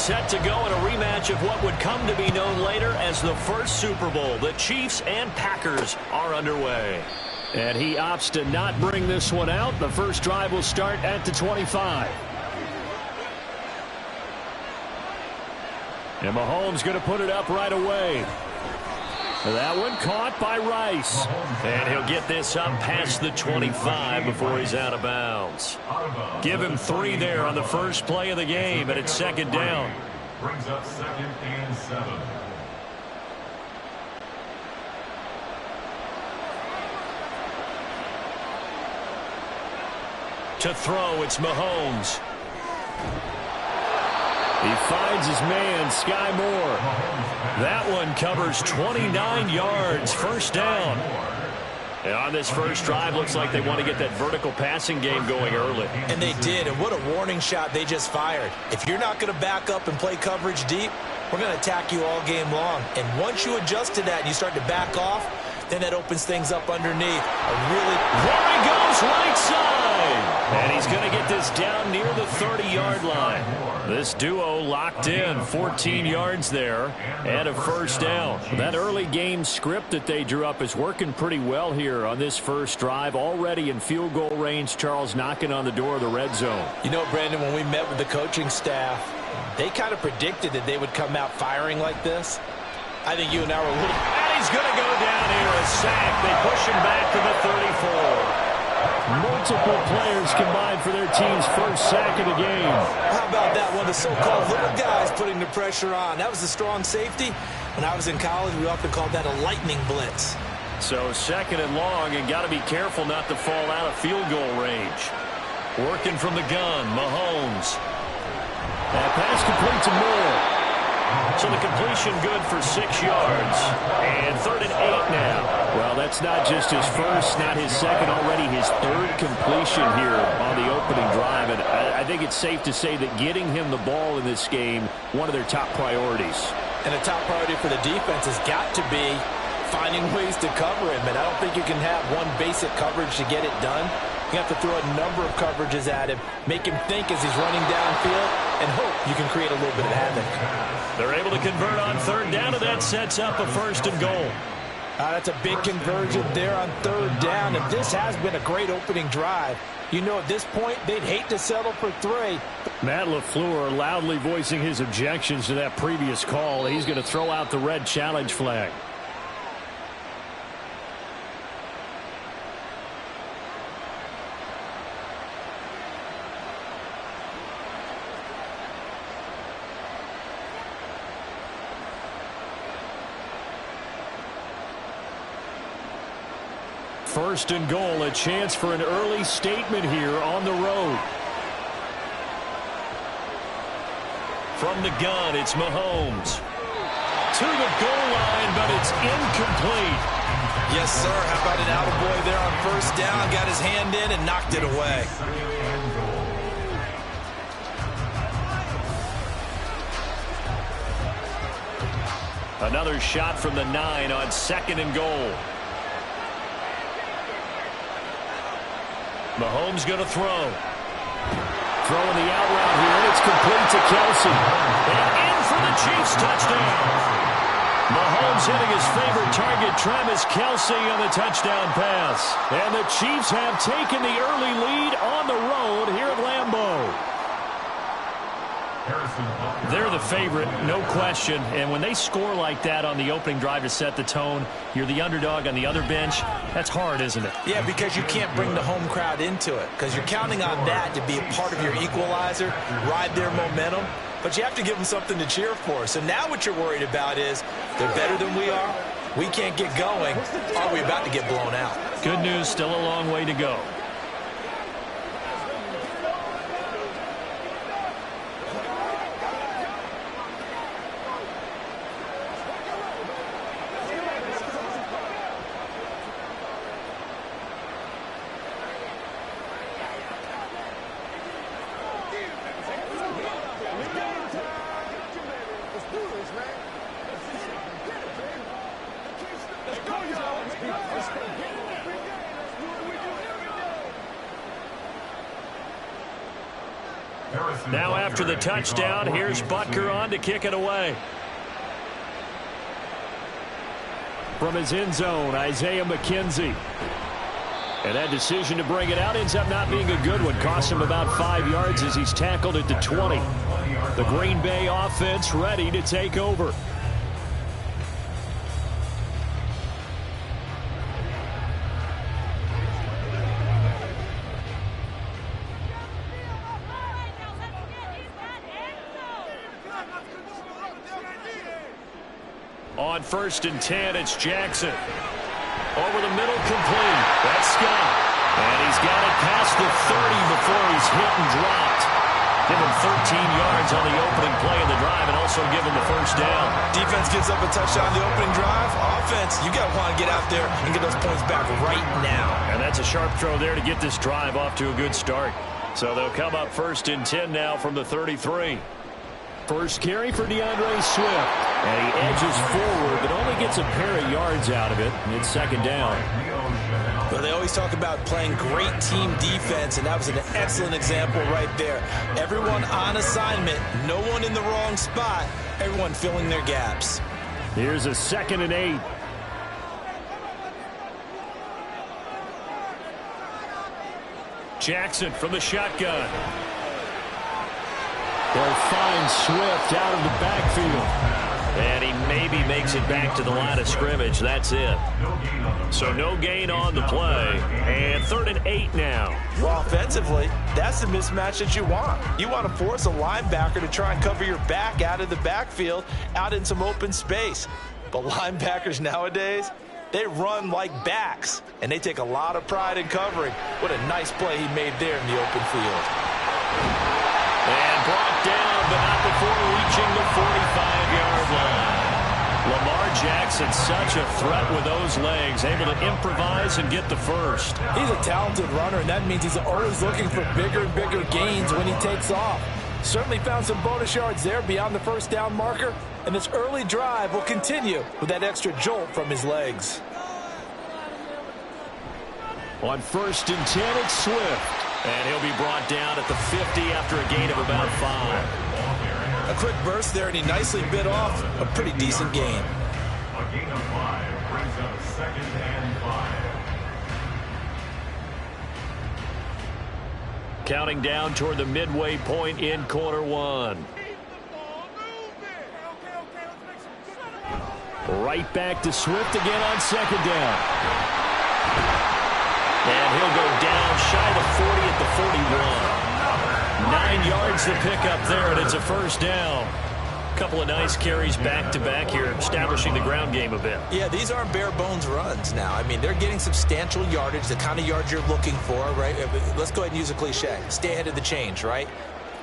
set to go in a rematch of what would come to be known later as the first Super Bowl. The Chiefs and Packers are underway. And he opts to not bring this one out. The first drive will start at the 25. And Mahomes going to put it up right away. That one caught by Rice. And he'll get this up past the 25 before he's out of bounds. Give him 3 there on the first play of the game, and it's second down. Brings up 2nd and 7. To throw, it's Mahomes. He finds his man, Sky Moore. That one covers 29 yards, first down. And on this first drive, looks like they want to get that vertical passing game going early. And they did, and what a warning shot they just fired. If you're not going to back up and play coverage deep, we're going to attack you all game long. And once you adjust to that and you start to back off, then that opens things up underneath. There he goes, right side. And he's going to get this down near the 30-yard line. This duo locked in, 14 yards there, and a first down. That early game script that they drew up is working pretty well here on this first drive. Already in field goal range, Charles knocking on the door of the red zone. You know, Brandon, when we met with the coaching staff, they kind of predicted that they would come out firing like this. I think you and I were a little... And he's going to go down here, a sack. They push him back to the 34. Multiple players combined for their team's first sack of the game. How about that one? The so-called little guys putting the pressure on. That was a strong safety. When I was in college, we often called that a lightning blitz. So second and long, and got to be careful not to fall out of field goal range. Working from the gun, Mahomes. That pass complete to Moore. So the completion good for 6 yards. And 3rd and 8 now. Well, that's not just his first, not his second, already his 3rd completion here on the opening drive. And I think it's safe to say that getting him the ball in this game, one of their top priorities. And a top priority for the defense has got to be finding ways to cover him. And I don't think you can have one basic coverage to get it done. You have to throw a number of coverages at him, make him think as he's running downfield, and hope you can create a little bit of havoc. They're able to convert on 3rd down, and that sets up a 1st and goal. That's a big conversion there on 3rd down, and this has been a great opening drive. You know, at this point, they'd hate to settle for 3. Matt LaFleur loudly voicing his objections to that previous call. He's going to throw out the red challenge flag. First and goal, a chance for an early statement here on the road. From the gun, it's Mahomes. To the goal line, but it's incomplete. Yes, sir. How about an attaboy there on 1st down? Got his hand in and knocked it away. Another shot from the 9 on 2nd and goal. Mahomes going to throw. Throwing the out route here, and it's complete to Kelsey. And in for the Chiefs touchdown. Mahomes hitting his favorite target, Travis Kelsey, on the touchdown pass. And the Chiefs have taken the early lead on the road here at Lambeau. They're the favorite, no question. And when they score like that on the opening drive to set the tone, you're the underdog on the other bench. That's hard, isn't it? Yeah, because you can't bring the home crowd into it, because you're counting on that to be a part of your equalizer, ride their momentum. But you have to give them something to cheer for. So now what you're worried about is they're better than we are. We can't get going. Are we about to get blown out? Good news, still a long way to go. Now after the touchdown, here's Butker on to kick it away. From his end zone, Isaiah McKenzie. And that decision to bring it out ends up not being a good one. Costs him about 5 yards as he's tackled at the 20. The Green Bay offense ready to take over. On 1st and 10, it's Jackson. Over the middle, complete. That's Scott. And he's got it past the 30 before he's hit and dropped. Give him 13 yards on the opening play of the drive and also give him the first down. Defense gives up a touchdown on the opening drive. Offense, you got to want to get out there and get those points back right now. And that's a sharp throw there to get this drive off to a good start. So they'll come up 1st and 10 now from the 33. First carry for DeAndre Swift. And he edges forward, but only gets a pair of yards out of it. It's 2nd down. Well, they always talk about playing great team defense, and that was an excellent example right there. Everyone on assignment, no one in the wrong spot, everyone filling their gaps. Here's a 2nd and 8. Jackson from the shotgun. They'll find Swift out of the backfield. And he maybe makes it back to the line of scrimmage. That's it. So no gain on the play. And 3rd and 8 now. Well, offensively, that's the mismatch that you want. You want to force a linebacker to try and cover your back out of the backfield, out in some open space. But linebackers nowadays, they run like backs, and they take a lot of pride in covering. What a nice play he made there in the open field. And brought down, but not before reaching the 45-yard line. Lamar Jackson, such a threat with those legs, able to improvise and get the first. He's a talented runner, and that means he's always looking for bigger and bigger gains when he takes off. Certainly found some bonus yards there beyond the first down marker, and this early drive will continue with that extra jolt from his legs. On 1st and 10, it's Swift. And he'll be brought down at the 50 after a gain of about 5. A quick burst there, and he nicely bit off a pretty decent gain. A gain of 5 brings up 2nd and 5. Counting down toward the midway point in quarter 1. Right back to Swift again on 2nd down. And he'll go down shy of the 40 at the 41. 9 yards to pick up there, and it's a 1st down. A couple of nice carries back-to-back here, establishing the ground game a bit. Yeah, these aren't bare-bones runs now. I mean, they're getting substantial yardage, the kind of yards you're looking for, right? Let's go ahead and use a cliche. Stay ahead of the change, right?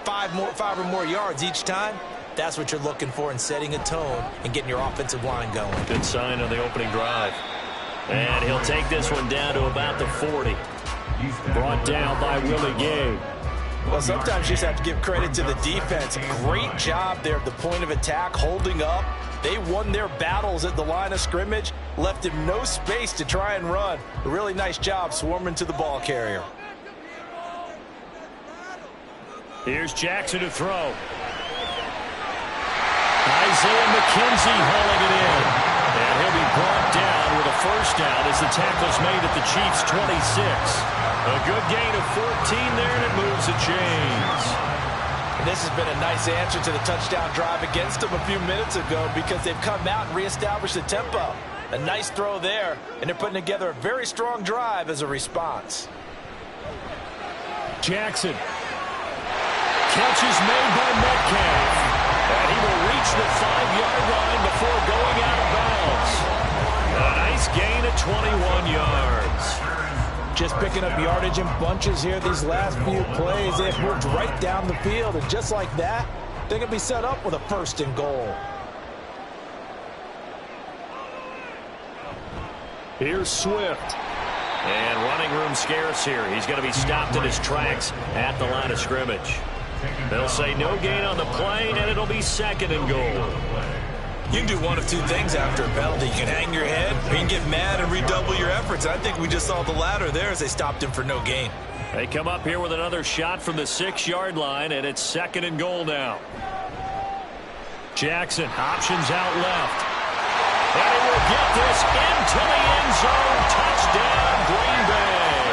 5 or more yards each time. That's what you're looking for in setting a tone and getting your offensive line going. Good sign on the opening drive. And he'll take this one down to about the 40. Brought down by Willie Gay. Well, sometimes you just have to give credit to the defense. Great job there at the point of attack, holding up. They won their battles at the line of scrimmage, left him no space to try and run. A really nice job swarming to the ball carrier. Here's Jackson to throw. Isaiah McKenzie hauling it in. And he'll be brought down with a 1st down as the tackle's made at the Chiefs' 26. A good gain of 14 there, and it moves the chains. And this has been a nice answer to the touchdown drive against them a few minutes ago because they've come out and reestablished the tempo. A nice throw there, and they're putting together a very strong drive as a response. Jackson. Catch is made by Metcalf. And he will reach the 5-yard line before going out of bounds. A nice gain of 21 yards. Just picking up yardage in bunches here these last few plays. They've moved right down the field, and just like that, they're going to be set up with a 1st and goal. Here's Swift. And running room scarce here. He's going to be stopped in his tracks at the line of scrimmage. They'll say no gain on the play, and it'll be 2nd and goal. You can do one of two things after a penalty. You can hang your head, or you can get mad and redouble your efforts. I think we just saw the latter there as they stopped him for no gain. They come up here with another shot from the 6-yard line, and it's 2nd and goal now. Jackson options out left. And he will get this into the end zone. Touchdown, Green Bay.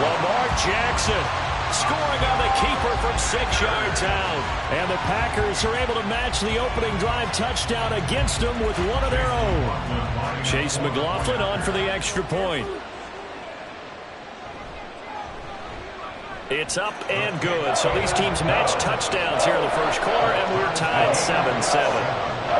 Lamar Jackson scoring on the keeper from 6 yards out. And the Packers are able to match the opening drive touchdown against them with one of their own. Chase McLaughlin on for the extra point. It's up and good. So these teams match touchdowns here in the first quarter, and we're tied 7-7.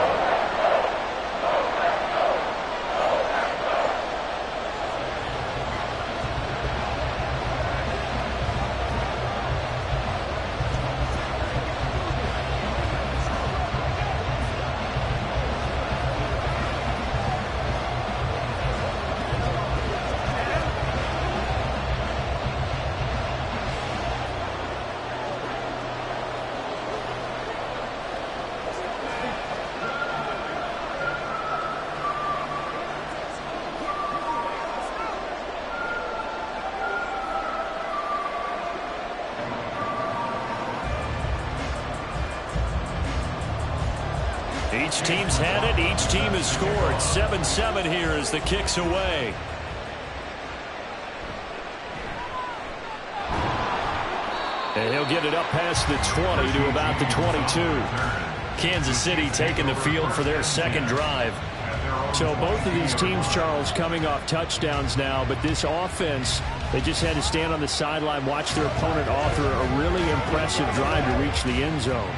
Each team's had it. Each team has scored. 7-7 here as the kick's away. And he'll get it up past the 20 to about the 22. Kansas City taking the field for their second drive. So both of these teams, Charles, coming off touchdowns now, but this offense, they just had to stand on the sideline, watch their opponent author a really impressive drive to reach the end zone.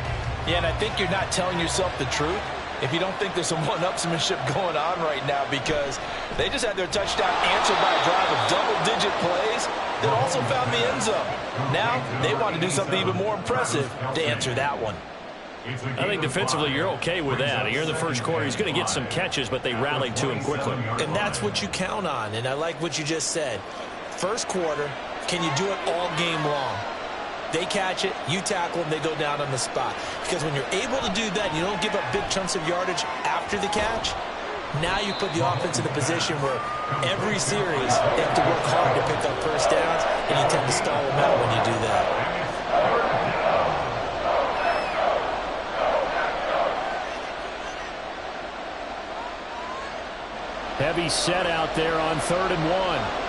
Yeah, and I think you're not telling yourself the truth if you don't think there's some one-upsmanship going on right now, because they just had their touchdown answered by a drive of double-digit plays that also found the end zone. Now they want to do something even more impressive to answer that one. I think defensively you're okay with that. Here in the first quarter, he's going to get some catches, but they rallied to him quickly. And that's what you count on, and I like what you just said. First quarter, can you do it all game long? They catch it, you tackle them, they go down on the spot. Because when you're able to do that, you don't give up big chunks of yardage after the catch, now you put the offense in a position where every series they have to work hard to pick up first downs, and you tend to stall them out when you do that. Heavy set out there on 3rd and 1.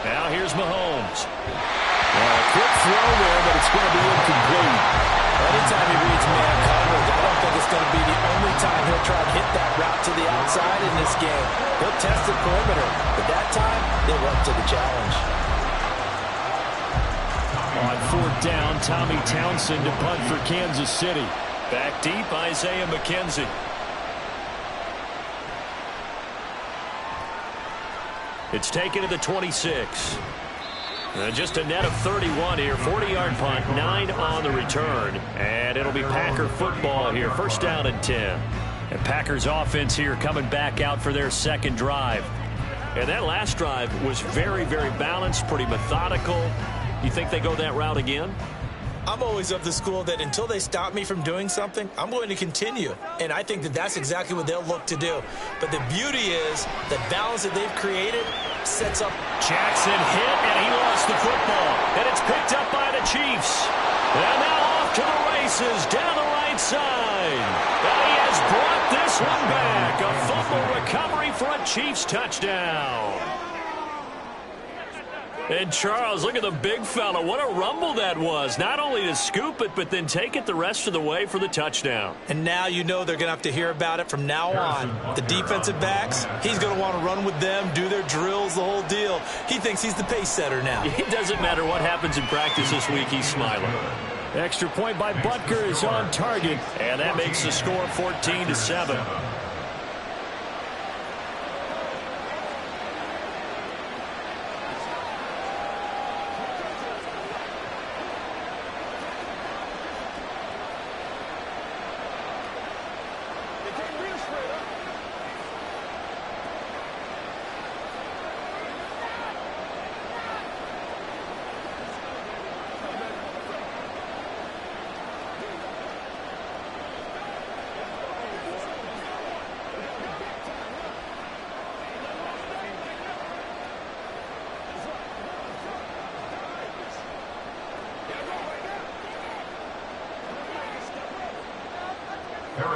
Now here's Mahomes. A quick throw there, but it's going to be incomplete. Anytime he reads man coverage, I don't think it's going to be the only time he'll try to hit that route to the outside in this game. He'll test the perimeter, but that time, they went to the challenge. On 4th down, Tommy Townsend to punt for Kansas City. Back deep, Isaiah McKenzie. It's taken to the 26. Just a net of 31 here. 40-yard punt, 9 on the return. And it'll be Packer football here. First down and 10. And Packers offense here coming back out for their second drive. And that last drive was very, very balanced, pretty methodical. You think they go that route again? I'm always of the school that until they stop me from doing something, I'm going to continue. And I think that that's exactly what they'll look to do. But the beauty is the balance that they've created sets up. Jackson hit, and he lost the football. And it's picked up by the Chiefs. And now off to the races down the right side. And he has brought this one back. A fumble recovery for a Chiefs touchdown. And Charles, look at the big fella. What a rumble that was. Not only to scoop it, but then take it the rest of the way for the touchdown. And now you know they're going to have to hear about it from now on. The defensive backs, he's going to want to run with them, do their drills, the whole deal. He thinks he's the pace setter now. It doesn't matter what happens in practice this week. He's smiling. Extra point by Butker is on target. And that makes the score 14-7.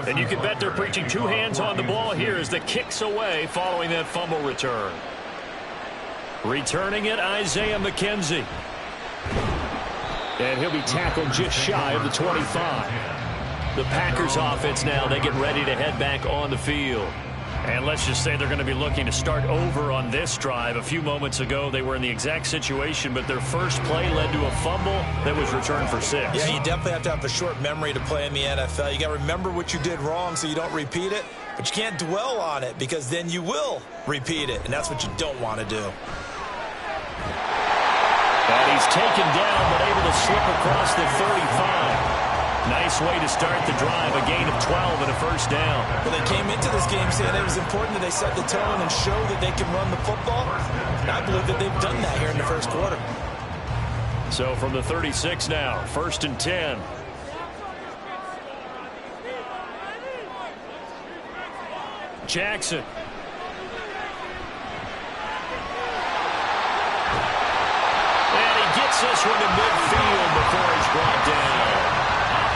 And you can bet they're preaching two hands on the ball here as the kick's away following that fumble return. Returning it, Isaiah McKenzie. And he'll be tackled just shy of the 25. The Packers offense now, they get ready to head back on the field. And let's just say they're going to be looking to start over on this drive. A few moments ago, they were in the exact situation, but their first play led to a fumble that was returned for 6. Yeah, you definitely have to have a short memory to play in the NFL. You got to remember what you did wrong so you don't repeat it, but you can't dwell on it because then you will repeat it, and that's what you don't want to do. And he's taken down, but able to slip across the 35. Nice way to start the drive, a gain of 12 and a first down. Well, they came into this game saying it was important that they set the tone and show that they can run the football. And I believe that they've done that here in the first quarter. So from the 36 now, 1st and 10. Jackson. And he gets this one to midfield before he's brought down.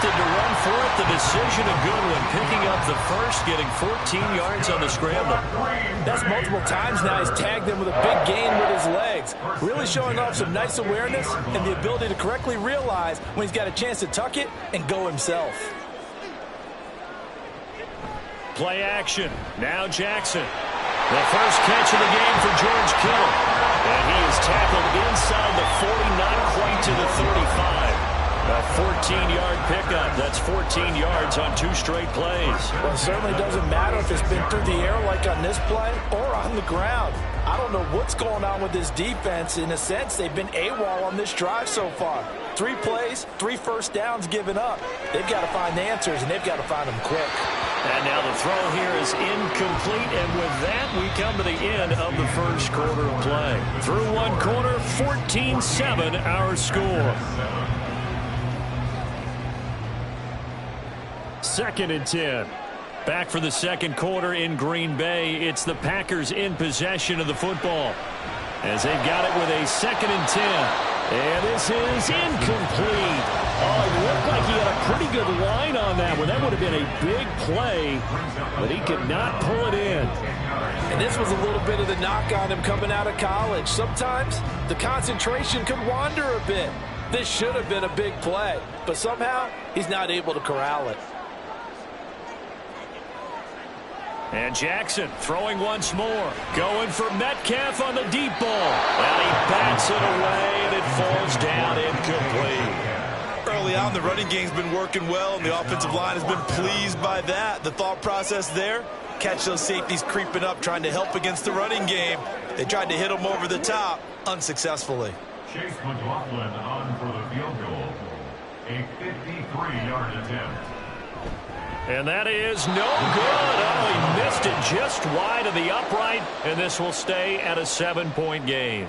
To run for it, the decision a good one, picking up the first, getting 14 yards on the scramble. That's multiple times now. He's tagged them with a big gain with his legs, really showing off some nice awareness and the ability to correctly realize when he's got a chance to tuck it and go himself. Play action. Now Jackson. The first catch of the game for George Kittle. And he is tackled inside the 40, not quite to the 35. A 14-yard pickup. That's 14 yards on 2 straight plays. Well, it certainly doesn't matter if it's been through the air like on this play or on the ground. I don't know what's going on with this defense. In a sense, they've been AWOL on this drive so far. 3 plays, 3 first downs given up. They've got to find answers, and they've got to find them quick. And now the throw here is incomplete, and with that, we come to the end of the first quarter of play. Through one quarter, 14-7 our score. 2nd and 10. Back for the second quarter in Green Bay. It's the Packers in possession of the football as they've got it with a 2nd and 10. And this is incomplete. Oh, it looked like he had a pretty good line on that one. That would have been a big play, but he could not pull it in. And this was a little bit of the knock on him coming out of college. Sometimes the concentration could wander a bit. This should have been a big play, but somehow he's not able to corral it. And Jackson throwing once more. Going for Metcalf on the deep ball. And he bats it away, and it falls down incomplete. Early on, the running game's been working well, and the offensive line has been pleased by that. The thought process there, catch those safeties creeping up, trying to help against the running game. They tried to hit them over the top, unsuccessfully. Chase McLaughlin on for the field goal. A 53-yard attempt. And that is no good. Oh, he missed it just wide of the upright, and this will stay at a 7-point game.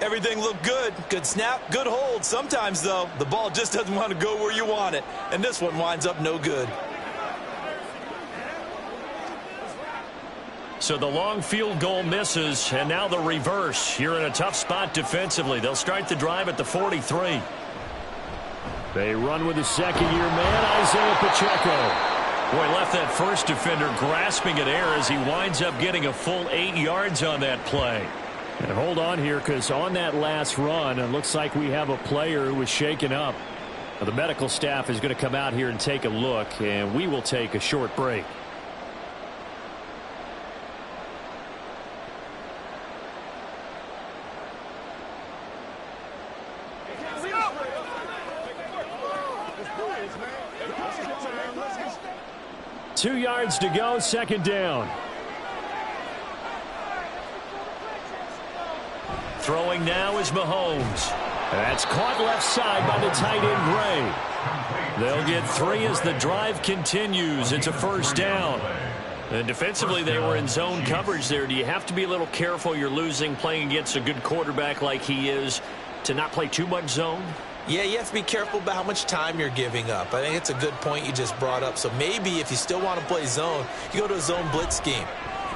Everything looked good. Good snap, good hold. Sometimes, though, the ball just doesn't want to go where you want it, and this one winds up no good. So the long field goal misses, and now the reverse. You're in a tough spot defensively. They'll start the drive at the 43. They run with the second-year man, Isaiah Pacheco. Boy, left that first defender grasping at air as he winds up getting a full 8 yards on that play. And hold on here, because on that last run, it looks like we have a player who was shaken up. Now, the medical staff is going to come out here and take a look, and we will take a short break. Two yards to go, second down. Throwing now is Mahomes. That's caught left side by the tight end, Gray. They'll get 3 as the drive continues. It's a first down. And defensively, they were in zone coverage there. Do you have to be a little careful? You're losing, playing against a good quarterback like he is, to not play too much zone? Yeah, you have to be careful about how much time you're giving up. I think it's a good point you just brought up. So maybe if you still want to play zone, you go to a zone blitz scheme.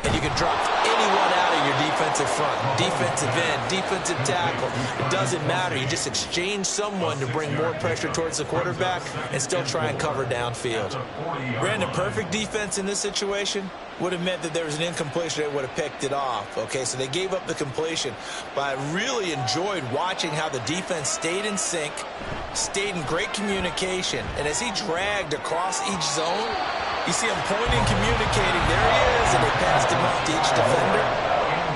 and you can drop anyone out of your defensive front, defensive end, defensive tackle. It doesn't matter. You just exchange someone to bring more pressure towards the quarterback and still try and cover downfield. Brandon, perfect defense in this situation would have meant that there was an incompletion that would have picked it off. Okay, so they gave up the completion, but I really enjoyed watching how the defense stayed in sync, stayed in great communication, and as he dragged across each zone, you see him pointing, communicating, there he is, and they passed him off to each defender.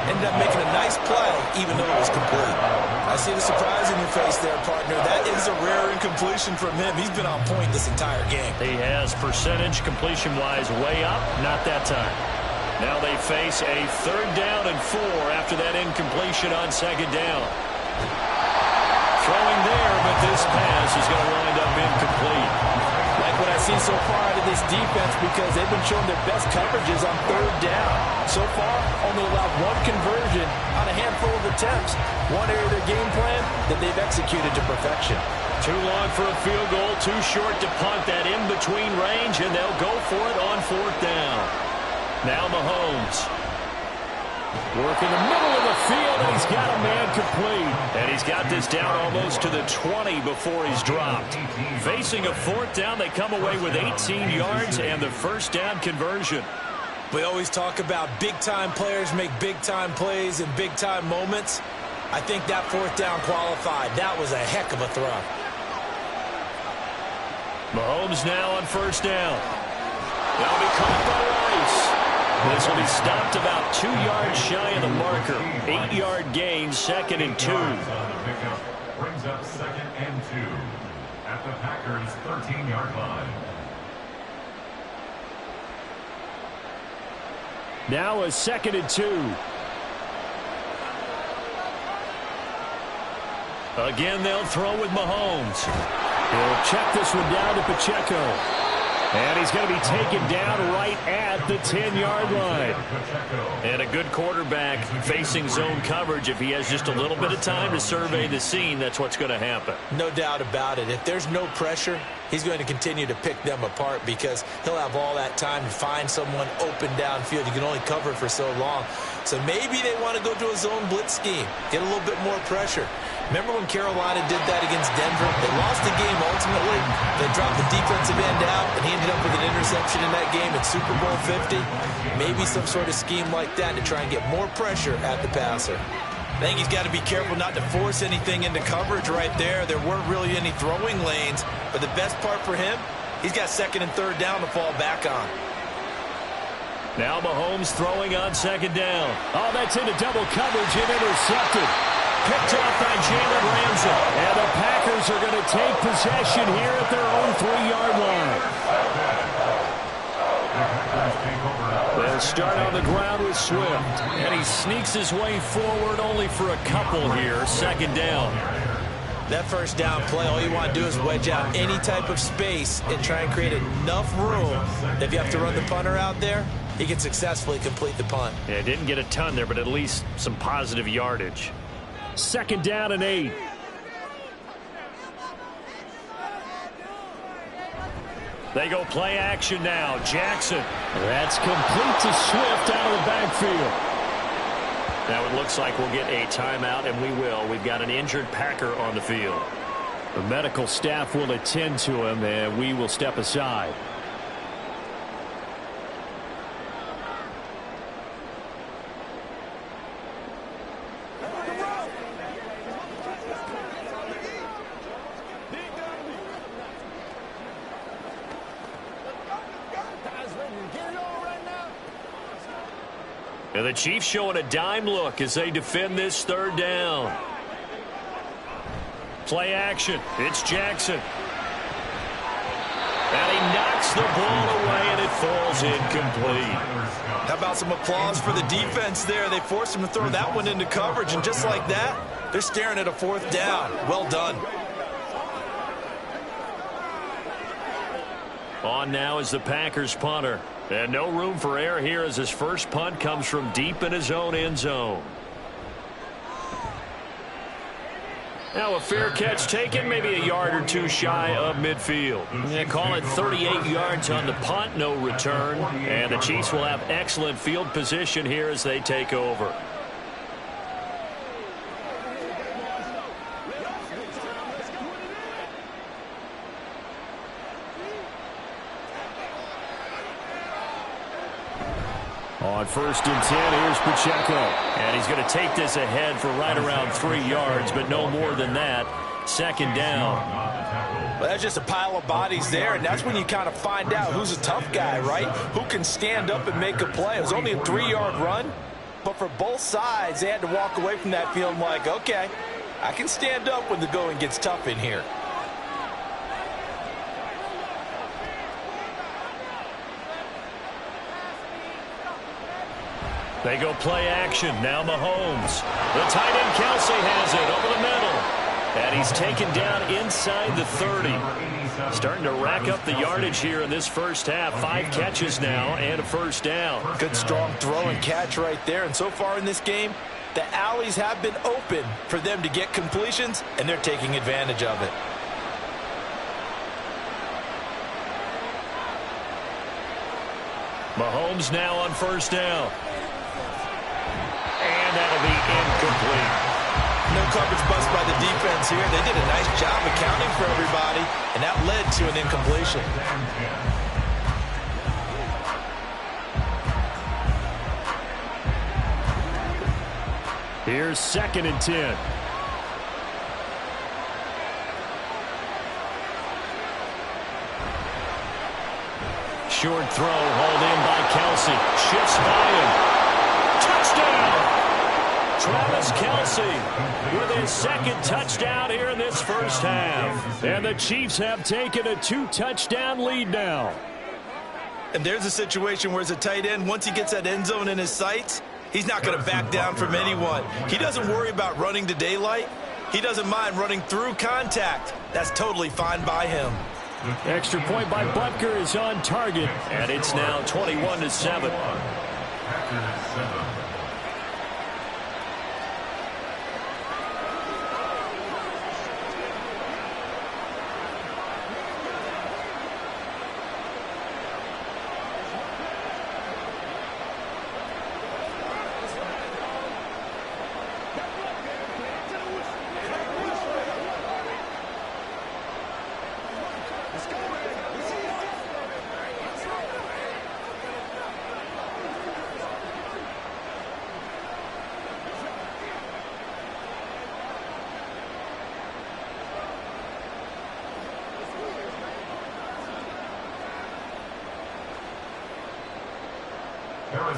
Ended up making a nice play, even though it was complete. I see the surprise in your face there, partner. That is a rare incompletion from him. He's been on point this entire game. He has percentage completion-wise way up, not that time. Now they face a 3rd down and 4 after that incompletion on 2nd down. Throwing there, but this pass is going to wind up incomplete. Like what I've seen so far out of this defense, because they've been showing their best coverages on 3rd down. So far, only allowed 1 conversion on a handful of attempts. One area of their game plan that they've executed to perfection. Too long for a field goal, too short to punt that in-between range, and they'll go for it on 4th down. Now Mahomes. Work in the middle of the field, and he's got a man complete. And he's got this down almost to the 20 before he's dropped. Facing a 4th down, they come away with 18 yards and the 1st down conversion. We always talk about big-time players make big-time plays in big-time moments. I think that 4th down qualified. That was a heck of a throw. Mahomes now on 1st down. They'll be caught by Rice. This will be stopped about 2 yards shy of the marker. 8-yard gain, 2nd and 2. Brings up 2nd and 2 at the Packers' 13-yard line. Now a 2nd and 2. Again, they'll throw with Mahomes. He'll check this one down to Pacheco. And he's going to be taken down right at the 10-yard line. And a good quarterback facing zone coverage. If he has just a little bit of time to survey the scene, that's what's going to happen. No doubt about it. If there's no pressure, he's going to continue to pick them apart because he'll have all that time to find someone open downfield. You can only cover for so long. So maybe they want to go to a zone blitz scheme, get a little bit more pressure. Remember when Carolina did that against Denver? They lost the game ultimately. They dropped the defensive end out, and he ended up with an interception in that game in Super Bowl 50. Maybe some sort of scheme like that to try and get more pressure at the passer. I think he's got to be careful not to force anything into coverage right there. There weren't really any throwing lanes, but the best part for him, he's got 2nd and 3rd down to fall back on. Now Mahomes throwing on 2nd down. Oh, that's into double coverage and intercepted. Picked off by Jalen Ramsey. And the Packers are going to take possession here at their own 3-yard line. They'll start on the ground with Swift. And he sneaks his way forward only for a couple here. 2nd down. That 1st down play, all you want to do is wedge out any type of space and try and create enough room that if you have to run the punter out there, he can successfully complete the punt. Yeah, didn't get a ton there, but at least some positive yardage. 2nd down and 8. They go play action now. Jackson. That's complete to Swift out of the backfield. Now it looks like we'll get a timeout, and we will. We've got an injured Packer on the field. The medical staff will attend to him, and we will step aside. And the Chiefs showing a dime look as they defend this 3rd down. Play action. It's Jackson. And he knocks the ball away, and it falls incomplete. How about some applause for the defense there? They forced him to throw that one into coverage, and just like that, they're staring at a 4th down. Well done. On now is the Packers punter. And no room for error here as his first punt comes from deep in his own end zone. Now a fair catch taken, maybe a yard or two shy of midfield. Yeah, call it 38 yards on the punt, no return. And the Chiefs will have excellent field position here as they take over. On 1st and 10, here's Pacheco. And he's going to take this ahead for right around 3 yards, but no more than that. 2nd down. Well, that's just a pile of bodies there, and that's when you kind of find out who's a tough guy, right? Who can stand up and make a play. It was only a 3-yard run, but for both sides, they had to walk away from that feeling like, okay, I can stand up when the going gets tough in here. They go play action. Now Mahomes. The tight end Kelsey has it over the middle. And he's taken down inside the 30. Starting to rack up the yardage here in this first half. 5 catches now and a 1st down. Good strong throw and catch right there. And so far in this game, the alleys have been open for them to get completions, and they're taking advantage of it. Mahomes now on 1st down. And that'll be incomplete. No coverage bust by the defense here. They did a nice job accounting for everybody, and that led to an incompletion. Here's 2nd and 10. Short throw, hauled in by Kelsey. Shifts by him. Touchdown! Travis Kelsey with his 2nd touchdown here in this first half. And the Chiefs have taken a 2-touchdown lead now. And there's a situation where as a tight end, once he gets that end zone in his sights, he's not going to back down from anyone. He doesn't worry about running to daylight. He doesn't mind running through contact. That's totally fine by him. Extra point by Butker is on target, and it's now 21-7.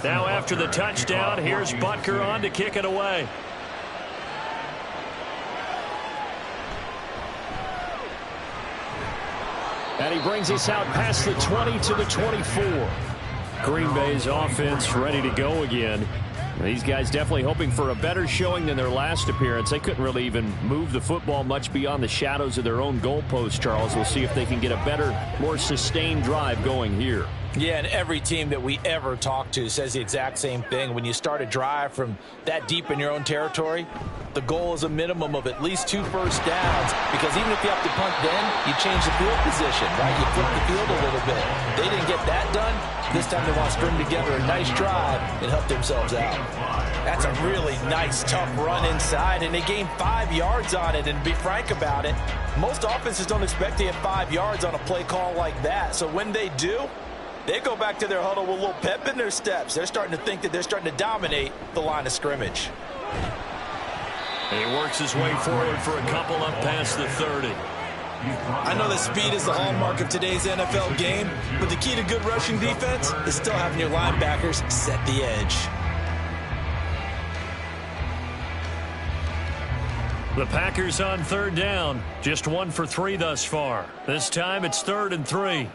Now after the touchdown, here's Butker on to kick it away. And he brings us out past the 20 to the 24. Green Bay's offense ready to go again. These guys definitely hoping for a better showing than their last appearance. They couldn't really even move the football much beyond the shadows of their own goalpost, Charles. We'll see if they can get a better, more sustained drive going here. Yeah, and every team that we ever talk to says the exact same thing. When you start a drive from that deep in your own territory, the goal is a minimum of at least 2 first downs, because even if you have to punt then, you change the field position, right? You flip the field a little bit. They didn't get that done. This time they want to string together a nice drive and help themselves out. That's a really nice, tough run inside, and they gained 5 yards on it. And to be frank about it, most offenses don't expect to get 5 yards on a play call like that. So when they do, they go back to their huddle with a little pep in their steps. They're starting to think that they're starting to dominate the line of scrimmage. He works his way forward for a couple up past the 30. I know that speed is the hallmark of today's NFL game, but the key to good rushing defense is still having your linebackers set the edge. The Packers on 3rd down. Just 1 for 3 thus far. This time it's 3rd and 3.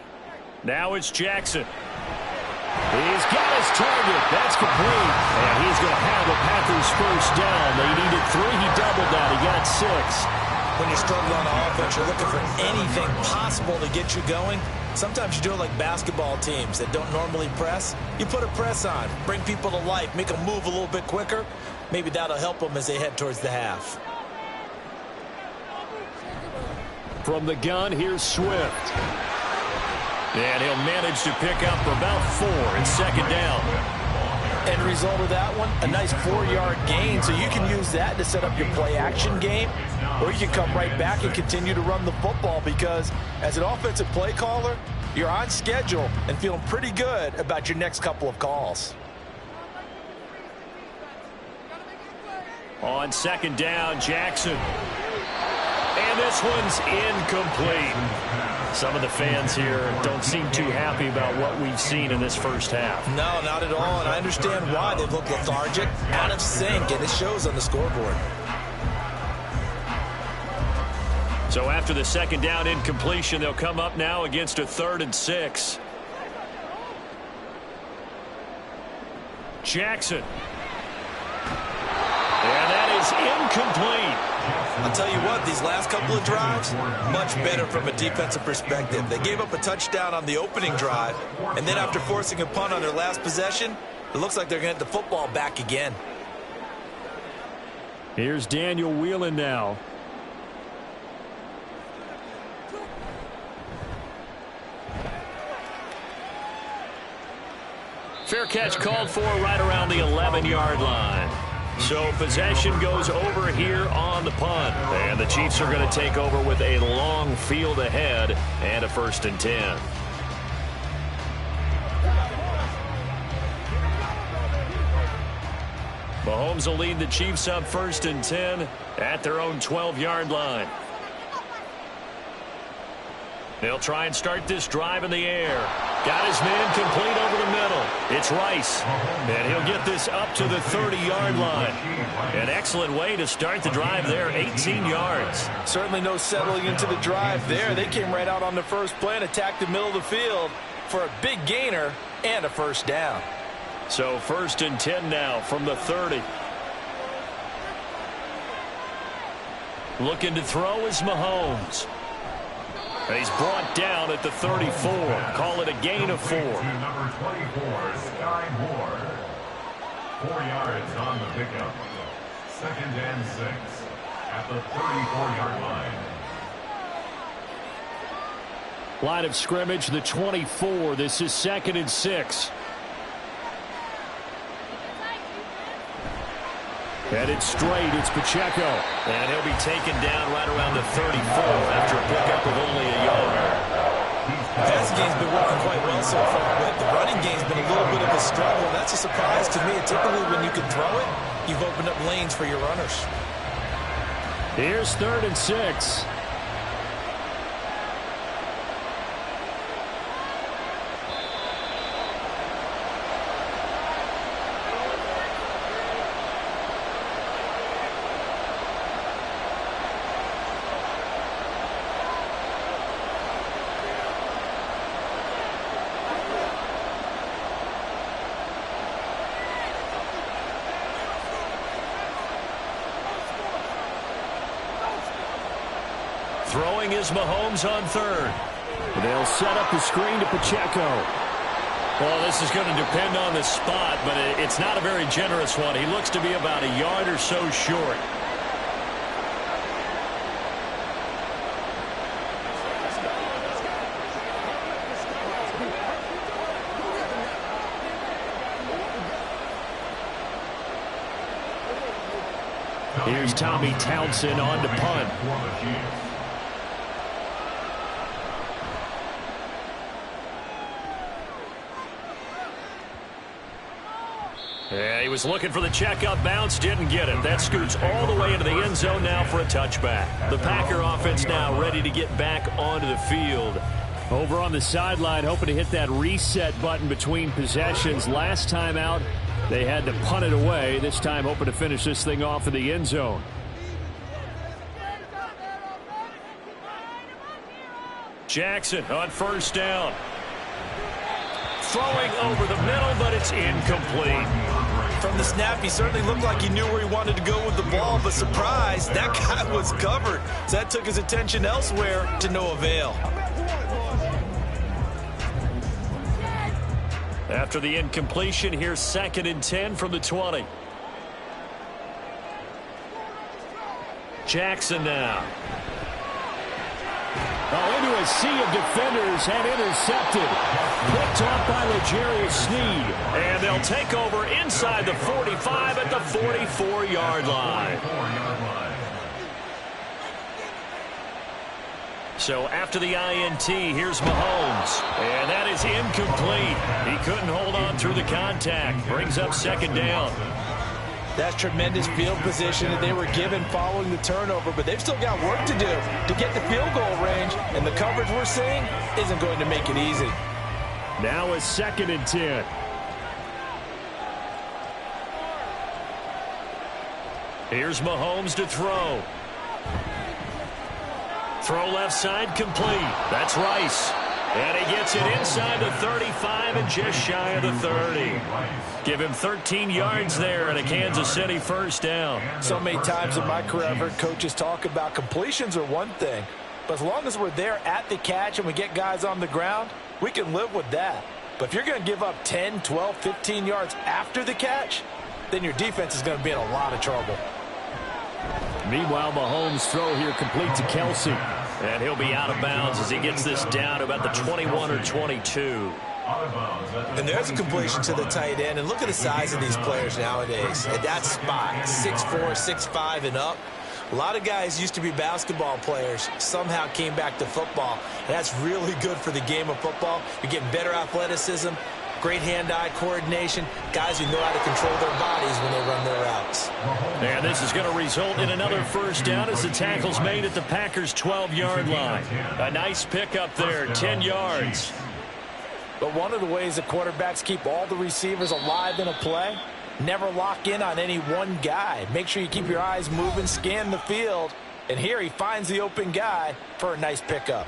Now it's Jackson. He's got his target. That's complete. And he's going to have the Packers first down. They needed 3. He doubled that. He got 6. When you're struggling on offense, you're looking for anything possible to get you going. Sometimes you do it like basketball teams that don't normally press. You put a press on, bring people to life, make them move a little bit quicker. Maybe that'll help them as they head towards the half. From the gun, here's Swift. And he'll manage to pick up about 4 in second down. End result of that one, a nice 4-yard gain, so you can use that to set up your play-action game, or you can come right back and continue to run the football because as an offensive play caller, you're on schedule and feeling pretty good about your next couple of calls. On second down, Jackson. And this one's incomplete. Some of the fans here don't seem too happy about what we've seen in this first half. No, not at all, and I understand why. They've looked lethargic, out of sync, and it shows on the scoreboard. So after the second down incompletion, they'll come up now against a 3rd and 6. Jackson. And that is incomplete. I'll tell you what, these last couple of drives, much better from a defensive perspective. They gave up a touchdown on the opening drive, and then after forcing a punt on their last possession, it looks like they're going to get the football back again. Here's Daniel Whelan now. Fair catch called for right around the 11-yard line. So possession goes over here on the punt. And the Chiefs are going to take over with a long field ahead and a 1st and 10. Mahomes will lead the Chiefs up 1st and 10 at their own 12-yard line. They'll try and start this drive in the air. Got his man complete over the middle. It's Rice. And he'll get this up to the 30-yard line. An excellent way to start the drive there, 18 yards. Certainly no settling into the drive there. They came right out on the first play and attacked the middle of the field for a big gainer and a 1st down. So 1st and 10 now from the 30. Looking to throw is Mahomes. He's brought down at the 34. Call it a gain of 4. Number 24, Sky Moore. 4 yards on the pickup. 2nd and 6 at the 34-yard line. Line of scrimmage, the 24. This is 2nd and 6. Headed straight, it's Pacheco. And he'll be taken down right around the 34 after a pickup of only a yard. The passing game's been working quite well so far, but the running game's been a little bit of a struggle. That's a surprise to me. Typically, when you can throw it, you've opened up lanes for your runners. Here's 3rd and 6. Throwing is Mahomes on 3rd. They'll set up the screen to Pacheco. Well, this is going to depend on the spot, but it's not a very generous one. He looks to be about a yard or so short. Here's Tommy Townsend on to punt. Yeah, he was looking for the checkup bounce, didn't get it. That scoots all the way into the end zone now for a touchback. The Packer offense now ready to get back onto the field. Over on the sideline, hoping to hit that reset button between possessions. Last time out, they had to punt it away. This time hoping to finish this thing off in the end zone. Jackson on 1st down. Throwing over the middle, but it's incomplete. From the snap, he certainly looked like he knew where he wanted to go with the ball, but surprise, that guy was covered. So that took his attention elsewhere to no avail. After the incompletion, here's 2nd and 10 from the 20. Jackson now. Into a sea of defenders and intercepted. Picked off by L'Jarius Sneed. And they'll take over inside the 45 at the 44-yard line. So after the INT, here's Mahomes. And that is incomplete. He couldn't hold on through the contact. Brings up second down. That's tremendous field position that they were given following the turnover, but they've still got work to do to get the field goal range, and the coverage we're seeing isn't going to make it easy. Now a 2nd and 10. Here's Mahomes to throw. Throw left side complete. That's Rice. And he gets it inside the 35 and just shy of the 30. Give him 13 yards there and a Kansas City first down. So many times in my career I've heard coaches talk about completions are one thing, but as long as we're there at the catch and we get guys on the ground, we can live with that. But if you're going to give up 10, 12, 15 yards after the catch, then your defense is going to be in a lot of trouble. Meanwhile, Mahomes' throw here complete to Kelsey. And he'll be out of bounds as he gets this down to about the 21 or 22. And there's a completion to the tight end. And look at the size of these players nowadays. At that spot, 6'4", 6'5", and up. A lot of guys used to be basketball players, somehow came back to football. And that's really good for the game of football. You're getting better athleticism, great hand-eye coordination, guys who know how to control their bodies when they run their routes. And this is going to result in another first down as the tackle's made at the Packers' 12-yard line. A nice pickup there, 10 yards. But one of the ways that quarterbacks keep all the receivers alive in a play, never lock in on any one guy. Make sure you keep your eyes moving, scan the field. And here he finds the open guy for a nice pickup.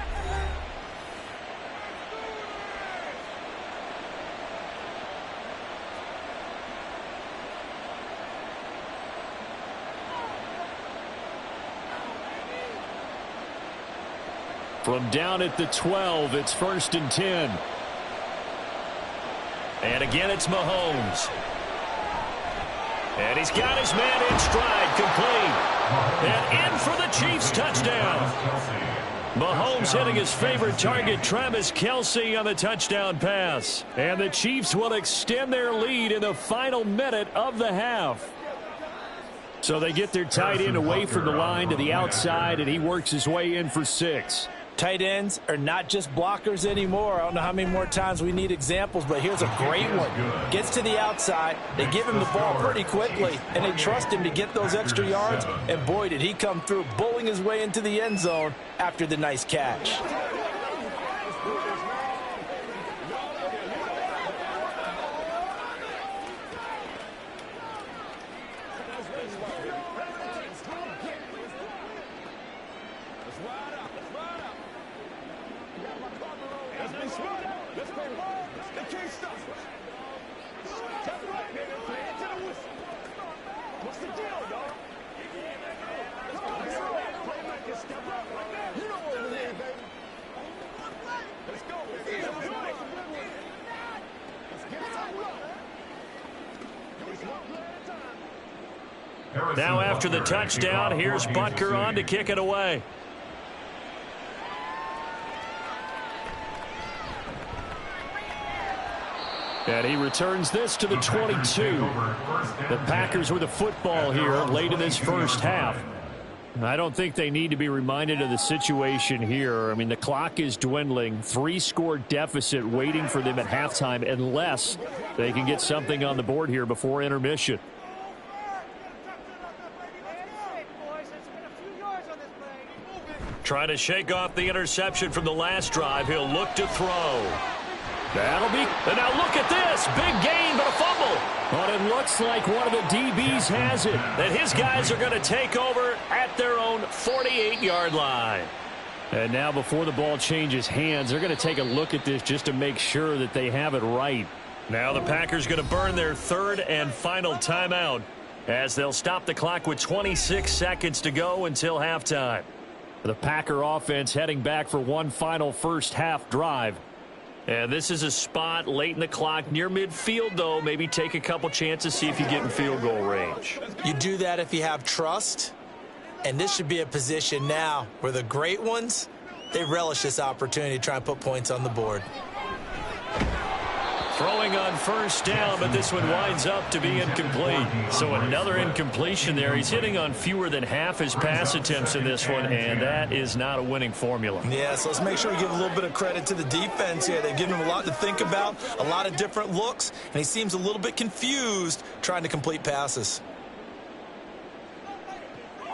From down at the 12, it's 1st and 10. And again, it's Mahomes. And he's got his man in stride, complete. And in for the Chiefs touchdown. Mahomes hitting his favorite target, Travis Kelce, on the touchdown pass. And the Chiefs will extend their lead in the final minute of the half. So they get their tight end away from the line to the outside, and he works his way in for 6. Tight ends are not just blockers anymore. I don't know how many more times we need examples, but here's a great one. Gets to the outside, they give him the ball pretty quickly, and they trust him to get those extra yards, and boy, did he come through, bowling his way into the end zone after the nice catch. Now after the touchdown, here's Butker on to kick it away. And he returns this to the 22. The Packers with the football here late in this first half. I don't think they need to be reminded of the situation here. I mean, the clock is dwindling. 3-score deficit waiting for them at halftime unless they can get something on the board here before intermission. Trying to shake off the interception from the last drive. He'll look to throw. That'll be, and now look at this. Big gain, but a fumble. But it looks like one of the DBs has it. That his guys are going to take over at their own 48-yard line. And now before the ball changes hands, they're going to take a look at this just to make sure that they have it right. Now the Packers going to burn their third and final timeout as they'll stop the clock with 26 seconds to go until halftime. The Packer offense heading back for one final first half drive. And this is a spot late in the clock near midfield, though. Maybe take a couple chances, see if you get in field goal range. You do that if you have trust. And this should be a position now where the great ones They relish this opportunity to try and put points on the board. Throwing on first down, but this one winds up to be incomplete. So another incompletion there. He's hitting on fewer than half his pass attempts in this one, and that is not a winning formula. Yeah, so let's make sure we give a little bit of credit to the defense here. They've given him a lot to think about, a lot of different looks, and he seems a little bit confused trying to complete passes.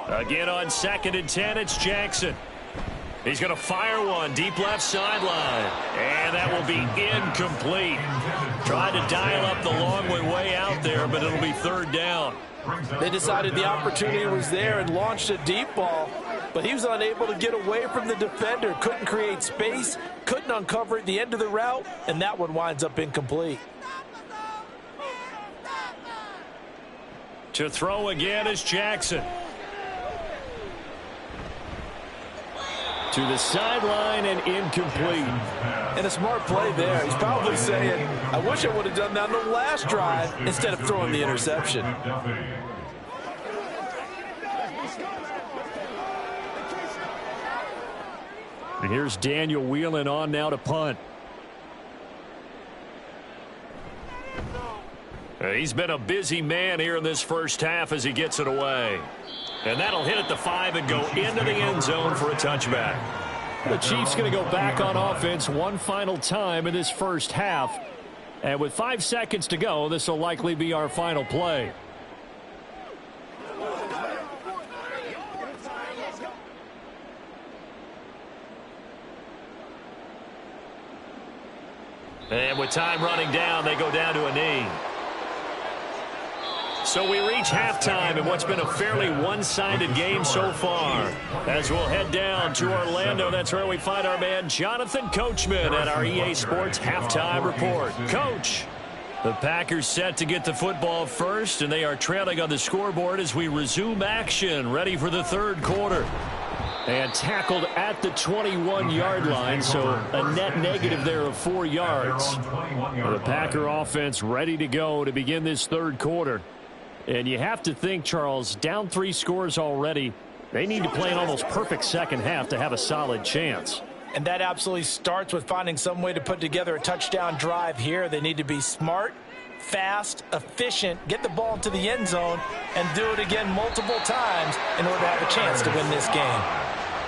Again on 2nd and 10, it's Jackson. He's going to fire one deep left sideline, and that will be incomplete. Tried to dial up the long way out there, but it'll be 3rd down. They decided the opportunity was there and launched a deep ball, but he was unable to get away from the defender. Couldn't create space, couldn't uncover at the end of the route, and that one winds up incomplete. To throw again is Jackson. To the sideline and incomplete. And a smart play there. He's probably saying, I wish I would have done that on the last drive instead of throwing the interception. And here's Daniel Whelan on now to punt. He's been a busy man here in this first half as he gets it away. And that'll hit at the 5 and go into the end zone for a touchback. The Chiefs going to go back on offense one final time in this first half. And with 5 seconds to go, this will likely be our final play. And with time running down, they go down to a knee. So we reach halftime in what's been a fairly one-sided game so far. As we'll head down to Orlando, that's where we find our man Jonathan Coachman at our EA Sports Halftime Report. Coach, the Packers set to get the football first, and they are trailing on the scoreboard as we resume action, ready for the 3rd quarter. And tackled at the 21-yard line, so a net negative there of 4 yards. The Packer offense ready to go to begin this 3rd quarter. And you have to think, Charles, down 3 scores already. They need to play an almost perfect second half to have a solid chance. And that absolutely starts with finding some way to put together a touchdown drive here. They need to be smart, fast, efficient, get the ball into the end zone, and do it again multiple times in order to have a chance to win this game.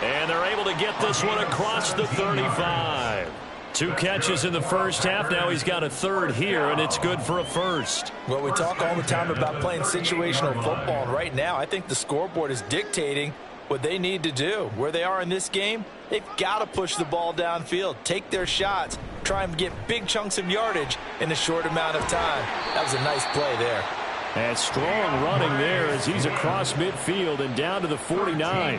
And they're able to get this one across the 35. 2 catches in the first half. Now he's got a 3rd here, and it's good for a 1st. Well, we talk all the time about playing situational football, and right now I think the scoreboard is dictating what they need to do. Where they are in this game, they've got to push the ball downfield, take their shots, try and get big chunks of yardage in a short amount of time. That was a nice play there. And strong running there as he's across midfield and down to the 49.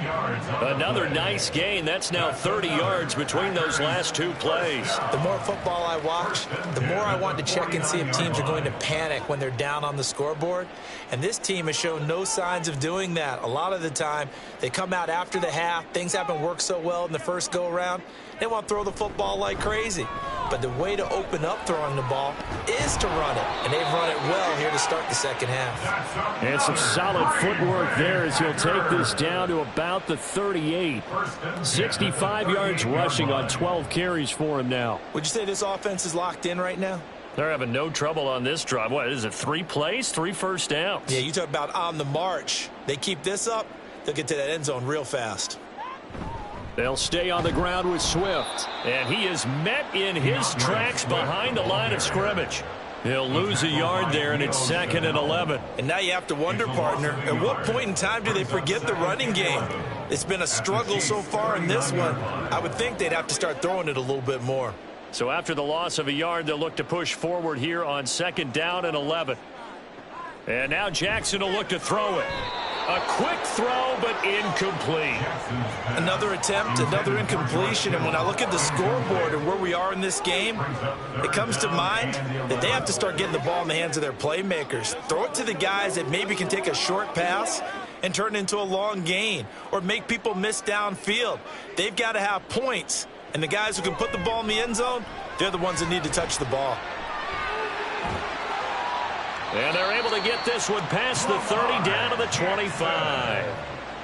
Another nice gain. That's now 30 yards between those last 2 plays. The more football I watch, the more I want to check and see if teams are going to panic when they're down on the scoreboard. And this team has shown no signs of doing that. A lot of the time, they come out after the half. Things haven't worked so well in the first go-around. They want to throw the football like crazy. But the way to open up throwing the ball is to run it. And they've run it well here to start the second half. And some solid footwork there as he'll take this down to about the 38. 65 yards rushing on 12 carries for him now. Would you say this offense is locked in right now? They're having no trouble on this drive. What is it, 3 plays, 3 first downs? Yeah, you talk about on the march. They keep this up, they'll get to that end zone real fast. They'll stay on the ground with Swift. And he is met in his tracks behind the line of scrimmage. He'll lose a yard there, and it's 2nd and 11. And now you have to wonder, partner, at what point in time do they forget the running game? It's been a struggle so far in this one. I would think they'd have to start throwing it a little bit more. So after the loss of a yard, they'll look to push forward here on 2nd down and 11. And now Jackson will look to throw it. A quick throw, but incomplete. Another attempt, another incompletion. And when I look at the scoreboard and where we are in this game, it comes to mind that they have to start getting the ball in the hands of their playmakers. Throw it to the guys that maybe can take a short pass and turn it into a long gain or make people miss downfield. They've got to have points. And the guys who can put the ball in the end zone, they're the ones that need to touch the ball. And they're able to get this one past the 30 down to the 25.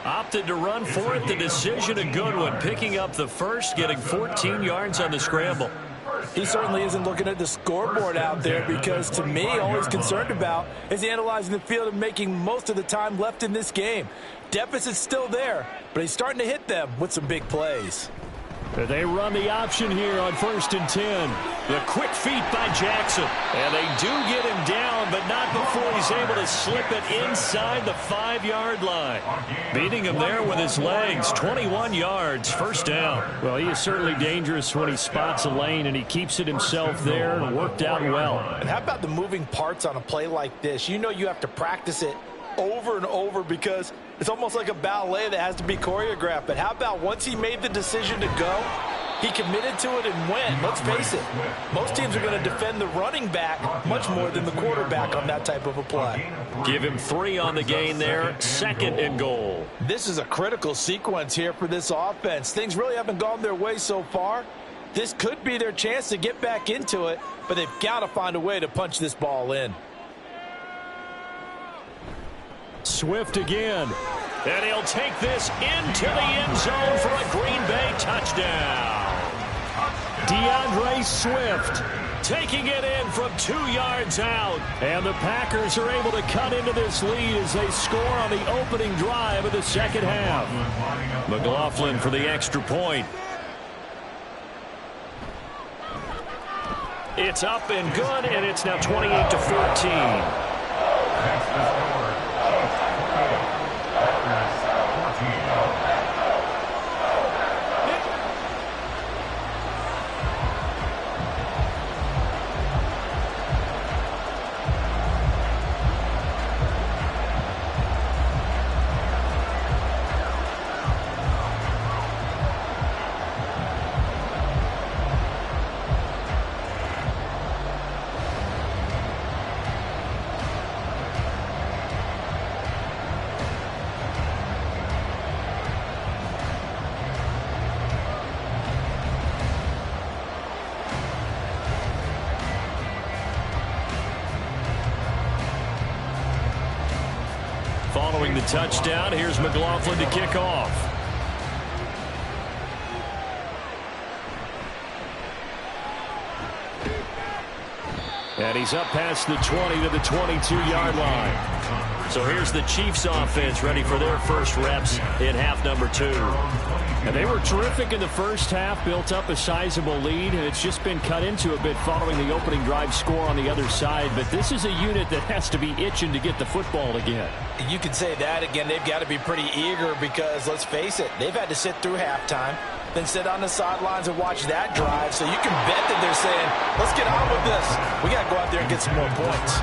Opted to run for it. The decision a good one. Picking up the first, getting 14 yards on the scramble. He certainly isn't looking at the scoreboard out there because, to me, all he's concerned about is analyzing the field and making most of the time left in this game. Deficit's still there, but he's starting to hit them with some big plays. They run the option here on 1st and 10. The quick feet by Jackson. And they do get him down, but not before he's able to slip it inside the 5-yard line. Beating him there with his legs. 21 yards, first down. Well, he is certainly dangerous when he spots a lane, and he keeps it himself there and worked out well. And how about the moving parts on a play like this? You know you have to practice it over and over because it's almost like a ballet that has to be choreographed. But how about once he made the decision to go, he committed to it and went. Let's face it, most teams are going to defend the running back much more than the quarterback on that type of a play. Give him 3 on the gain there, 2nd and goal. This is a critical sequence here for this offense. Things really haven't gone their way so far. This could be their chance to get back into it, but they've got to find a way to punch this ball in. Swift again. And he'll take this into the end zone for a Green Bay touchdown. DeAndre Swift taking it in from 2 yards out. And the Packers are able to cut into this lead as they score on the opening drive of the second half. McLaughlin for the extra point. It's up and good, and it's now 28-14. Following the touchdown, here's McLaughlin to kick off. And he's up past the 20 to the 22-yard line. So here's the Chiefs offense ready for their first reps in half number 2. And they were terrific in the first half, built up a sizable lead, and it's just been cut into a bit following the opening drive score on the other side. But this is a unit that has to be itching to get the football again. You can say that again. They've got to be pretty eager because, let's face it, they've had to sit through halftime, then sit on the sidelines and watch that drive. So you can bet that they're saying, let's get on with this. We got to go out there and get some more points.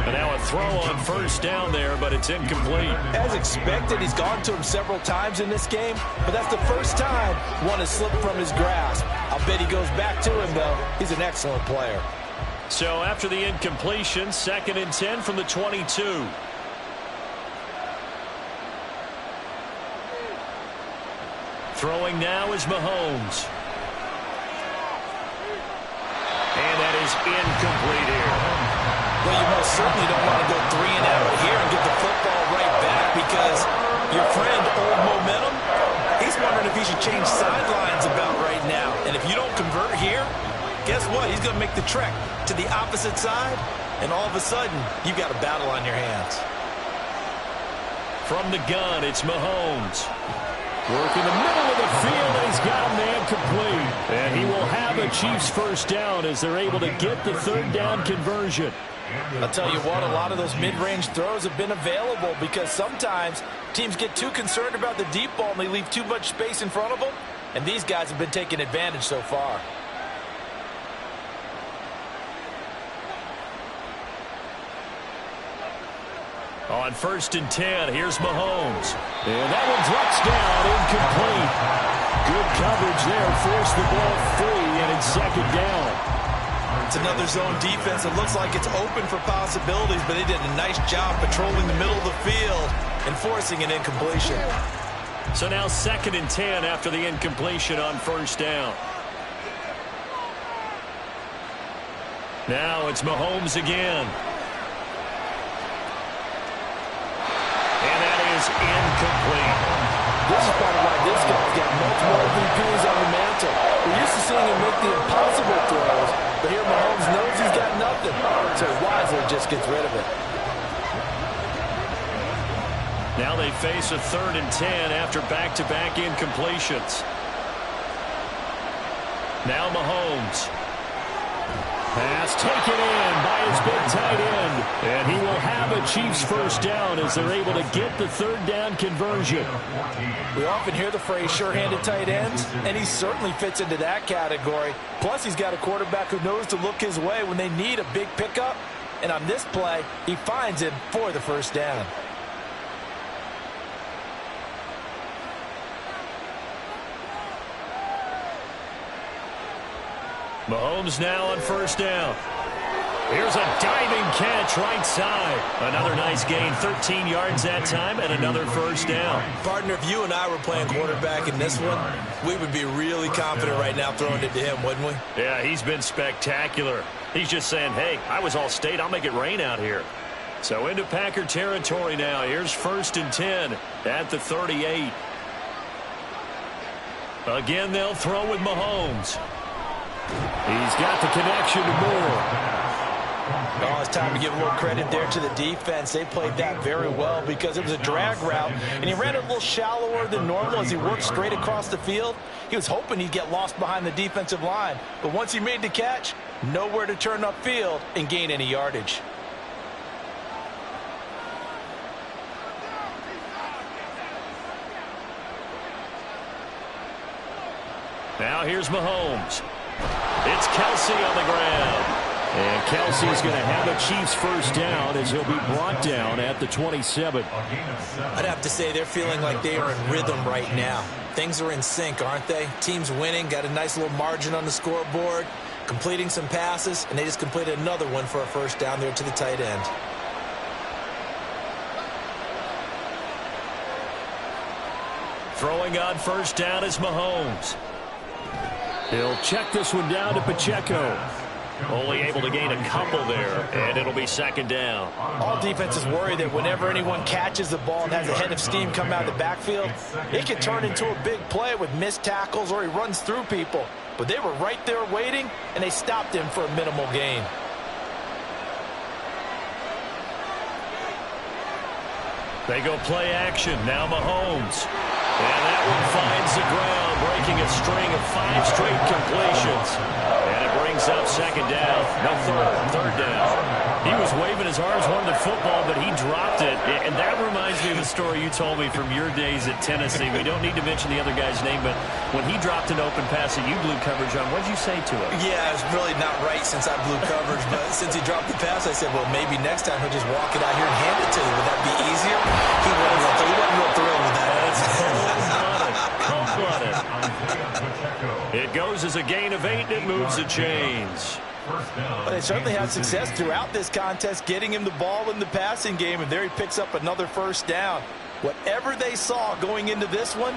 And now a throw on first down there, but it's incomplete. As expected, he's gone to him several times in this game, but that's the first time one has slipped from his grasp. I'll bet he goes back to him, though. He's an excellent player. So after the incompletion, 2nd and 10 from the 22. Throwing now is Mahomes. And that is incomplete here. Well, you most certainly don't want to go 3 and out here and get the football right back because your friend, Old Momentum, he's wondering if he should change sidelines about right now. And if you don't convert here, guess what? He's going to make the trek to the opposite side, and all of a sudden, you've got a battle on your hands. From the gun, it's Mahomes. Work in the middle of the field, and he's got a man complete. And he will have a Chiefs first down as they're able to get the 3rd down conversion. I'll tell you what, a lot of those mid-range throws have been available because sometimes teams get too concerned about the deep ball and they leave too much space in front of them. And these guys have been taking advantage so far. On 1st and 10, here's Mahomes. And that one drops down, incomplete. Good coverage there, forced the ball free, and it's 2nd down. It's another zone defense. It looks like it's open for possibilities, but they did a nice job patrolling the middle of the field and forcing an incompletion. So now 2nd and 10 after the incompletion on 1st down. Now it's Mahomes again. And that is incomplete. This is part of why this guy's got multiple MVPs on the mantle. We're used to seeing him make the impossible throws, but here Mahomes knows he's got nothing, so wisely just gets rid of it. Now they face a 3rd and 10 after back-to-back incompletions. Now Mahomes. Pass taken in by his big tight end. And he will have a Chiefs first down as they're able to get the 3rd down conversion. We often hear the phrase sure-handed tight ends, and he certainly fits into that category. Plus, he's got a quarterback who knows to look his way when they need a big pickup. And on this play, he finds him for the first down. Mahomes now on first down. Here's a diving catch right side. Another nice gain, 13 yards that time, and another first down. Partner, if you and I were playing quarterback in this one, we would be really confident right now throwing it to him, wouldn't we? Yeah, he's been spectacular. He's just saying, hey, I was all state. I'll make it rain out here. So into Packer territory now. Here's 1st and 10 at the 38. Again, they'll throw with Mahomes. He's got the connection to Moore. Oh, it's time to give a little credit there to the defense. They played that very well because it was a drag route, and he ran it a little shallower than normal as he worked straight across the field. He was hoping he'd get lost behind the defensive line, but once he made the catch, nowhere to turn upfield and gain any yardage. Now here's Mahomes. It's Kelsey on the ground. And Kelsey's going to have a Chiefs first down as he'll be brought down at the 27. I'd have to say they're feeling like they are in rhythm right now. Things are in sync, aren't they? Team's winning, got a nice little margin on the scoreboard, completing some passes, and they just completed another one for a first down there to the tight end. Throwing on first down is Mahomes. He'll check this one down to Pacheco. Only able to gain a couple there, and it'll be 2nd down. All defenses worry that whenever anyone catches the ball and has a head of steam come out of the backfield, it can turn into a big play with missed tackles or he runs through people. But they were right there waiting, and they stopped him for a minimal gain. They go play action. Now Mahomes. And that one finds the ground, breaking a string of 5 straight completions. And it brings up 2nd down. No, 3rd down. He was waving his arms, wanted the football, but he dropped it. And that reminds me of the story you told me from your days at Tennessee. We don't need to mention the other guy's name, but when he dropped an open pass that you blew coverage on, what did you say to him? Yeah, it's really not right since I blew coverage, but since he dropped the pass, I said, well, maybe next time he'll just walk it out here and hand it to you. Would that be easier? He wasn't real thrilled with that. It goes as a gain of 8, and it moves the chains. But they certainly had success throughout this contest, getting him the ball in the passing game, and there he picks up another first down. Whatever they saw going into this one,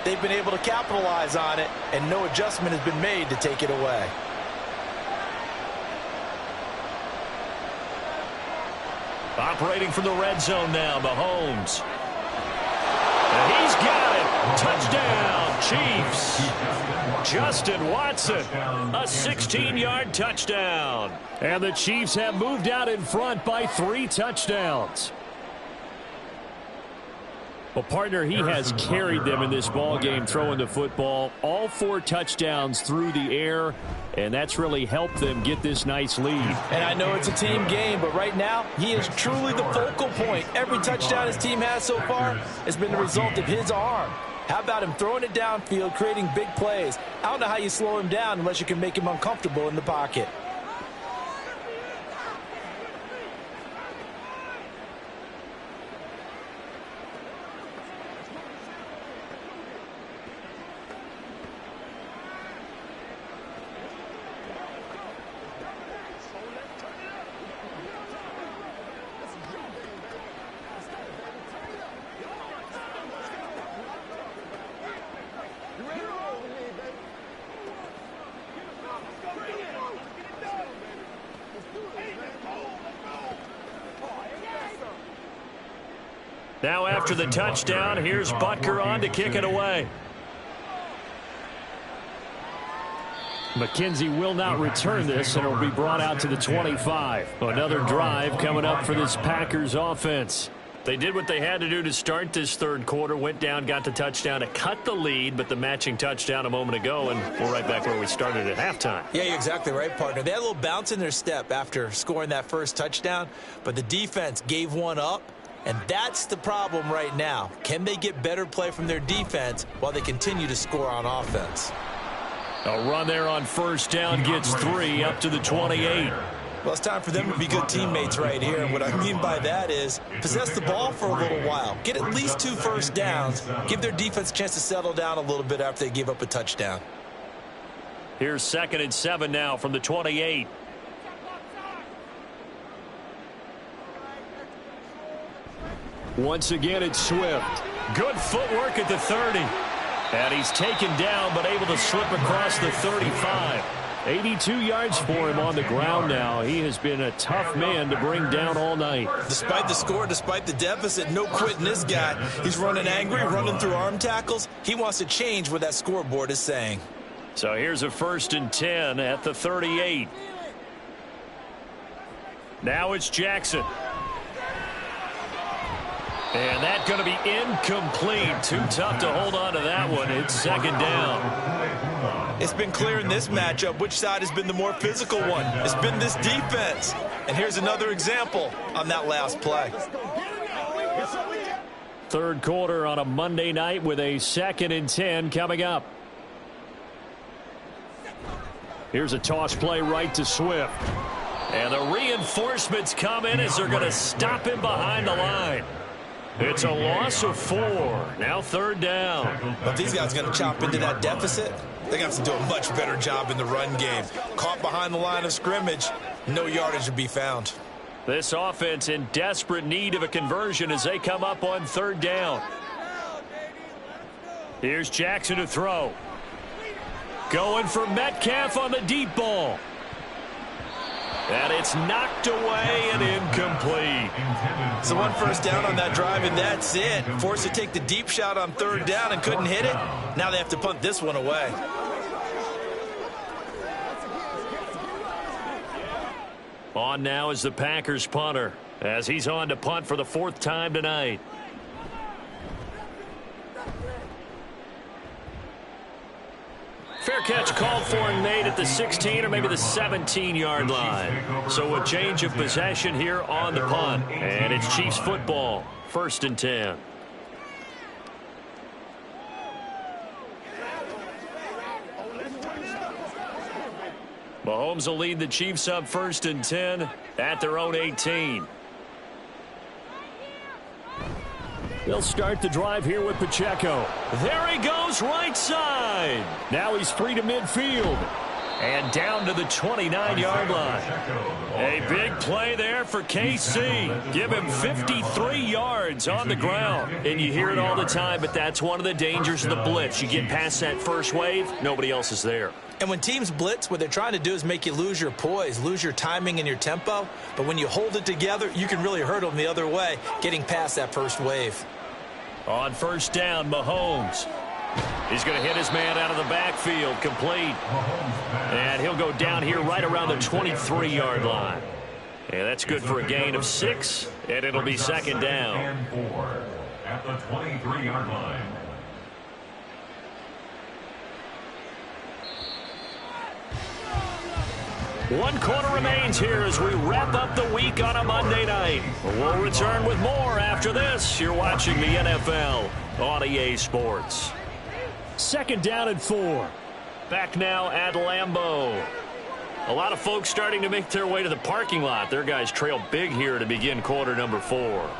they've been able to capitalize on it, and no adjustment has been made to take it away. Operating from the red zone now, Mahomes. And he's got it. Touchdown, Chiefs. Justin Watson, a 16-yard touchdown. And the Chiefs have moved out in front by 3 touchdowns. Well, partner, he has carried them in this ball game throwing the football. All 4 touchdowns through the air, and that's really helped them get this nice lead. And I know it's a team game, but right now, he is truly the focal point. Every touchdown his team has so far has been the result of his arm. How about him throwing it downfield, creating big plays? I don't know how you slow him down unless you can make him uncomfortable in the pocket. Now after the touchdown, here's Butker on to kick it away. McKenzie will not return this, and it will be brought out to the 25. Another drive coming up for this Packers offense. They did what they had to do to start this third quarter, went down, got the touchdown to cut the lead, but the matching touchdown a moment ago, and we're right back where we started at halftime. Yeah, you're exactly right, partner. They had a little bounce in their step after scoring that first touchdown, but the defense gave one up, and that's the problem right now. Can they get better play from their defense while they continue to score on offense? A run there on first down gets 3 up to the 28. Well, it's time for them to be good teammates right here. And what I mean by that is possess the ball for a little while. Get at least 2 first downs. Give their defense a chance to settle down a little bit after they give up a touchdown. Here's 2nd and 7 now from the 28. Once again, it's Swift. Good footwork at the 30. And he's taken down, but able to slip across the 35. 82 yards for him on the ground now. He has been a tough man to bring down all night. Despite the score, despite the deficit, no quitting this guy. He's running angry, running through arm tackles. He wants to change what that scoreboard is saying. So here's a 1st and 10 at the 38. Now it's Jackson. And that's going to be incomplete. Too tough to hold on to that one. It's 2nd down. It's been clear in this matchup which side has been the more physical one. It's been this defense. And here's another example on that last play. Third quarter on a Monday night with a 2nd and 10 coming up. Here's a toss play right to Swift. And the reinforcements come in as they're going to stop him behind the line. It's a loss of 4. Now 3rd down. But if these guys are going to chop into that deficit, they're going to have to do a much better job in the run game. Caught behind the line of scrimmage, no yardage to be found. This offense in desperate need of a conversion as they come up on 3rd down. Here's Jackson to throw. Going for Metcalf on the deep ball. And it's knocked away and incomplete. So 1 first down on that drive, and that's it. Forced to take the deep shot on 3rd down and couldn't hit it. Now they have to punt this one away. On now is the Packers punter as he's on to punt for the 4th time tonight. Fair catch called for and made at the 16 or maybe the 17-yard line. So a change of possession here on the punt. And it's Chiefs football. 1st and 10. Mahomes will lead the Chiefs up 1st and 10 at their own 18. They'll start the drive here with Pacheco. There he goes, right side. Now he's free to midfield. And down to the 29-yard line. A big play there for KC. Give him 53 yards on the ground. And you hear it all the time, but that's one of the dangers of the blitz. You get past that first wave, nobody else is there. And when teams blitz, what they're trying to do is make you lose your poise, lose your timing and your tempo. But when you hold it together, you can really hurt them the other way, getting past that first wave. On 1st down, Mahomes. He's going to hit his man out of the backfield, complete. And he'll go down here right around the 23-yard line. And that's good for a gain of 6, and it'll be 2nd down. And 4 at the 23-yard line. One quarter remains here as we wrap up the week on a Monday night. We'll return with more after this. You're watching the NFL on EA Sports. 2nd down and 4. Back now at Lambeau. A lot of folks starting to make their way to the parking lot. Their guys trail big here to begin quarter number 4.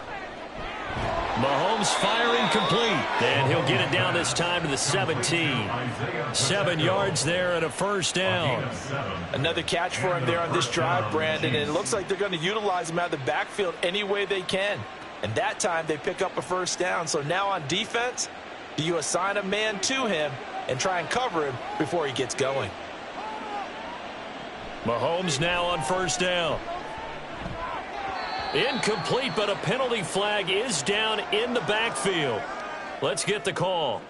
Mahomes firing complete. And he'll get it down this time to the 17. 7 yards there and a 1st down. Another catch for him there on this drive, Brandon. And it looks like they're going to utilize him out of the backfield any way they can. And that time they pick up a 1st down. So now on defense, do you assign a man to him and try and cover him before he gets going? Mahomes now on 1st down. Incomplete, but a penalty flag is down in the backfield. Let's get the call.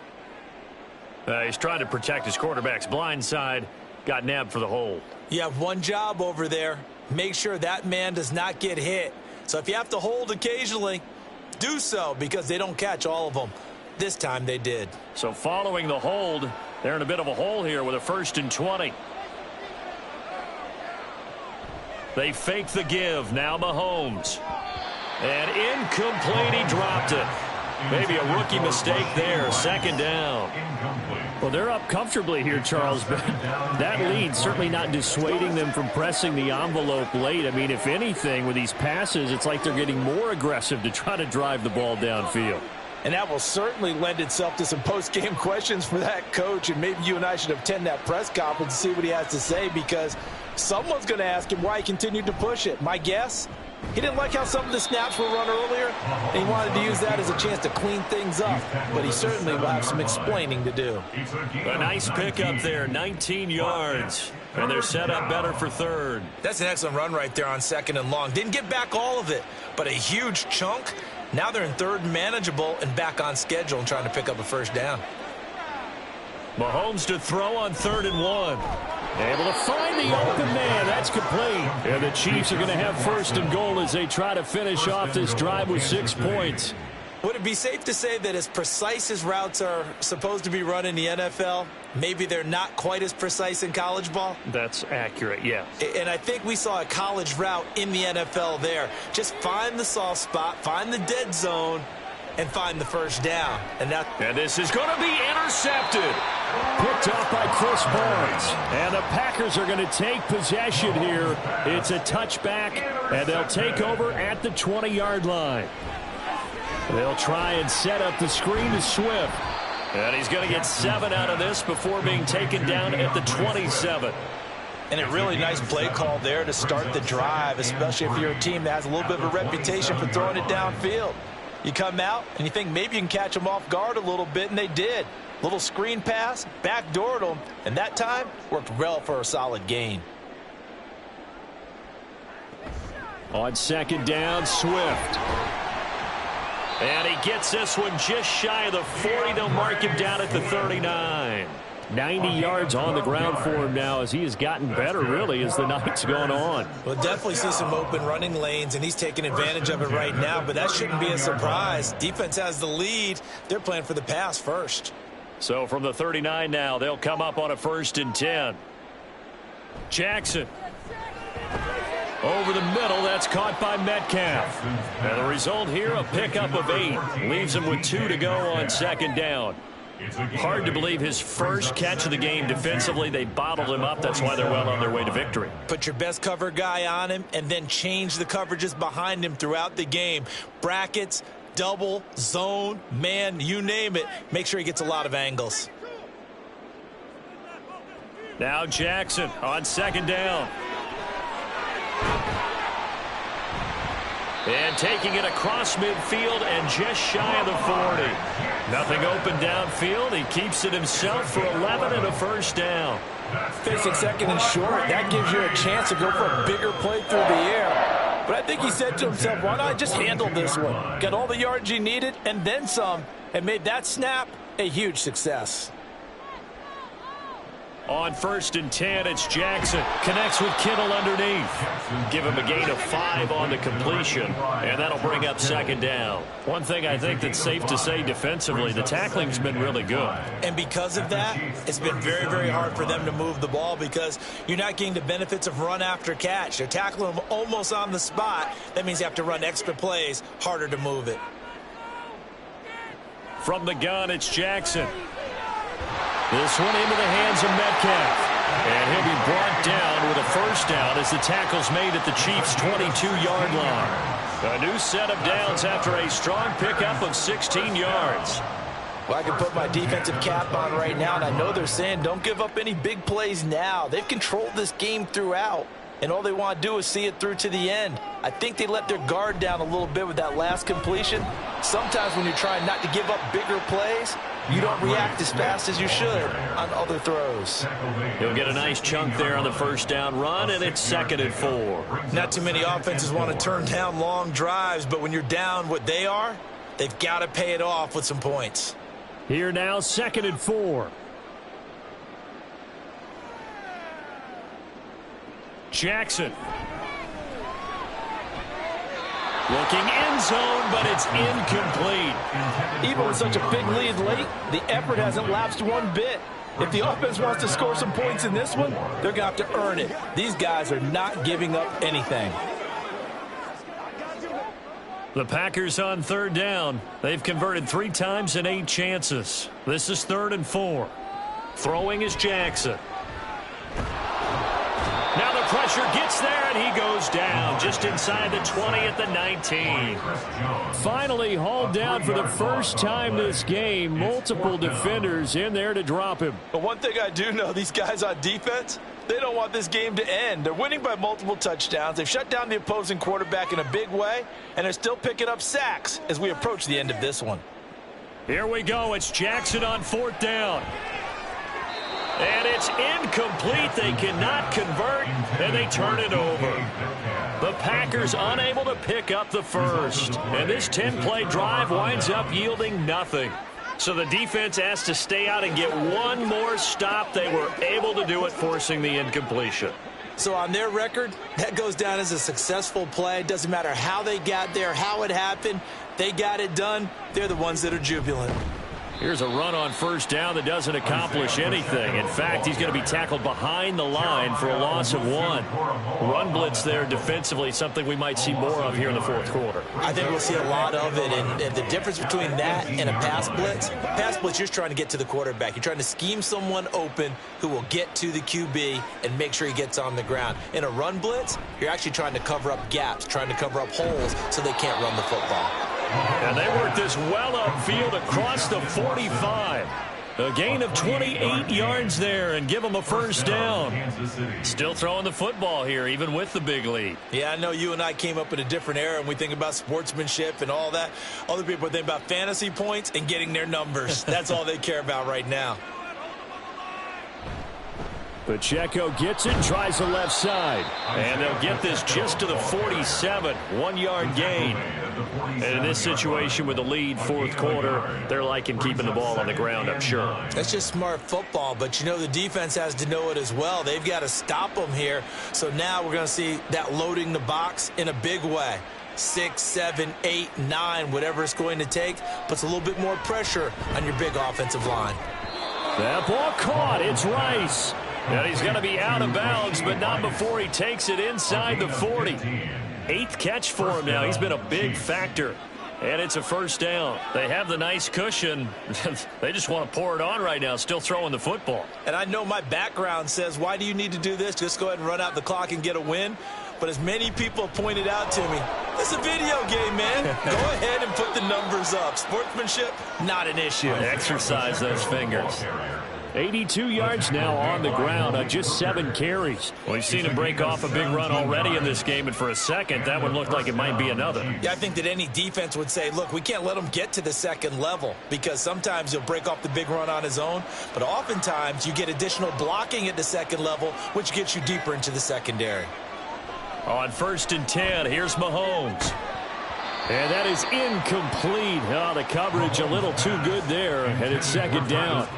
He's trying to protect his quarterback's blind side. Got nabbed for the hold. You have one job over there. Make sure that man does not get hit. So if you have to hold occasionally, do so, because they don't catch all of them. This time they did. So following the hold, they're in a bit of a hole here with a 1st and 20. They fake the give. Now Mahomes. And incomplete. He dropped it. Maybe a rookie mistake there. 2nd down. Well, they're up comfortably here, Charles, but that lead certainly not dissuading them from pressing the envelope late. I mean, if anything, with these passes, it's like they're getting more aggressive to try to drive the ball downfield. And that will certainly lend itself to some post-game questions for that coach, and maybe you and I should attend that press conference and see what he has to say, because someone's going to ask him why he continued to push it. My guess? He didn't like how some of the snaps were run earlier, and he wanted to use that as a chance to clean things up. But he certainly will have some explaining to do. A nice pickup there, 19 yards. And they're set up better for 3rd. That's an excellent run right there on 2nd and long. Didn't get back all of it, but a huge chunk. Now they're in 3rd and manageable and back on schedule and trying to pick up a 1st down. Mahomes to throw on 3rd and 1. Able to find the open man. That's complete. And the Chiefs are going to have 1st and goal as they try to finish off this drive with 6 points. Would it be safe to say that as precise as routes are supposed to be run in the NFL, maybe they're not quite as precise in college ball? That's accurate, yeah. And I think we saw a college route in the NFL there. Just find the soft spot, find the dead zone, and find the 1st down. And this is going to be intercepted. Picked off by Chris Barnes. And the Packers are going to take possession here. It's a touchback, and they'll take over at the 20-yard line. They'll try and set up the screen to Swift. And he's going to get 7 out of this before being taken down at the 27. And a really nice play call there to start the drive, especially if you're a team that has a little bit of a reputation for throwing it downfield. You come out and you think maybe you can catch them off guard a little bit, and they did. Little screen pass, backdoored them, and that time worked well for a solid gain. On 2nd down, Swift. And he gets this one just shy of the 40. They'll mark him down at the 39. 90 yards on the ground for him now as he has gotten better, really, as the night's gone on. We'll definitely see some open running lanes, and he's taking advantage of it right now, but that shouldn't be a surprise. Defense has the lead. They're playing for the pass first. So from the 39 now, they'll come up on a 1st and 10. Jackson. Over the middle, that's caught by Metcalf. And the result here, a pickup of 8. Leaves him with 2 to go on 2nd down. Hard to believe his first catch of the game defensively. They bottled him up. That's why they're well on their way to victory. Put your best cover guy on him and then change the coverages behind him throughout the game. Brackets, double, zone, man, you name it. Make sure he gets a lot of angles. Now Jackson on 2nd down. And taking it across midfield and just shy of the 40. Nothing open downfield. He keeps it himself for 11 and a 1st down. Facing 2nd and short, that gives you a chance to go for a bigger play through the air. But I think he said to himself, why not just handle this one? Got all the yards he needed and then some, and made that snap a huge success. On 1st and 10, it's Jackson. Connects with Kittle underneath. Give him a gain of 5 on the completion, and that'll bring up 2nd down. One thing I think that's safe to say defensively, the tackling's been really good. And because of that, it's been very, very hard for them to move the ball because you're not getting the benefits of run after catch. They're tackling them almost on the spot. That means you have to run extra plays, harder to move it. From the gun, it's Jackson. This one into the hands of Metcalf. And he'll be brought down with a 1st down as the tackle's made at the Chiefs' 22-yard line. A new set of downs after a strong pickup of 16 yards. Well, I can put my defensive cap on right now, and I know they're saying don't give up any big plays now. They've controlled this game throughout, and all they want to do is see it through to the end. I think they let their guard down a little bit with that last completion. Sometimes when you're trying not to give up bigger plays, you don't react as fast as you should on other throws. He'll get a nice chunk there on the first down run, and it's 2nd and 4. Not too many offenses want to turn down long drives, but when you're down what they are, they've got to pay it off with some points. Here now, 2nd and 4. Jackson. Looking end zone, but it's incomplete. Even with such a big lead late, the effort hasn't lapsed one bit. If the offense wants to score some points in this one, they're going to have to earn it. These guys are not giving up anything. The Packers on 3rd down. They've converted 3 times in 8 chances. This is 3rd and 4. Throwing is Jackson. Now the pressure gets there, and he goes down just inside the 20 at the 19. Finally hauled down for the first time this game. Multiple defenders in there to drop him. But one thing I do know, these guys on defense, they don't want this game to end. They're winning by multiple touchdowns. They've shut down the opposing quarterback in a big way, and they're still picking up sacks as we approach the end of this one. Here we go. It's Jackson on 4th down. And it's incomplete. They cannot convert, and they turn it over. The Packers unable to pick up the first. And this 10-play drive winds up yielding nothing. So the defense has to stay out and get one more stop. They were able to do it, forcing the incompletion. So on their record, that goes down as a successful play. Doesn't matter how they got there, how it happened. They got it done. They're the ones that are jubilant. Here's a run on 1st down that doesn't accomplish anything. In fact, he's going to be tackled behind the line for a loss of 1. Run blitz there defensively, something we might see more of here in the 4th quarter. I think we'll see a lot of it, and the difference between that and a pass blitz, you're trying to get to the quarterback. You're trying to scheme someone open who will get to the QB and make sure he gets on the ground. In a run blitz, you're actually trying to cover up gaps, trying to cover up holes so they can't run the football. And they work this well upfield across the 45. A gain of 28 yards there and give them a first down. Still throwing the football here, even with the big lead. Yeah, I know you and I came up in a different era, and we think about sportsmanship and all that. Other people think about fantasy points and getting their numbers. That's all they care about right now. Pacheco gets it, tries the left side. And they'll get this just to the 47, 1-yard gain. And in this situation with the lead 4th quarter, they're liking keeping the ball on the ground, I'm sure. That's just smart football, but you know the defense has to know it as well. They've got to stop them here. So now we're going to see that loading the box in a big way. 6, 7, 8, 9, whatever it's going to take, puts a little bit more pressure on your big offensive line. That ball caught. It's Rice. And he's going to be out of bounds, but not before he takes it inside the 40. 8th catch for him now. He's been a big factor. And it's a first down. They have the nice cushion. They just want to pour it on right now, still throwing the football. And I know my background says, why do you need to do this? Just go ahead and run out the clock and get a win. But as many people have pointed out to me, this is a video game, man. Go ahead and put the numbers up. Sportsmanship, not an issue. Exercise those fingers. 82 yards now on the ground on just 7 carries. We've seen him break off a big run already in this game, and for a second, that one looked like it might be another. Yeah, I think that any defense would say, look, we can't let him get to the 2nd level because sometimes he'll break off the big run on his own, but oftentimes you get additional blocking at the 2nd level, which gets you deeper into the secondary. On 1st and 10, here's Mahomes. And that is incomplete. Oh, the coverage a little too good there, and it's 2nd down.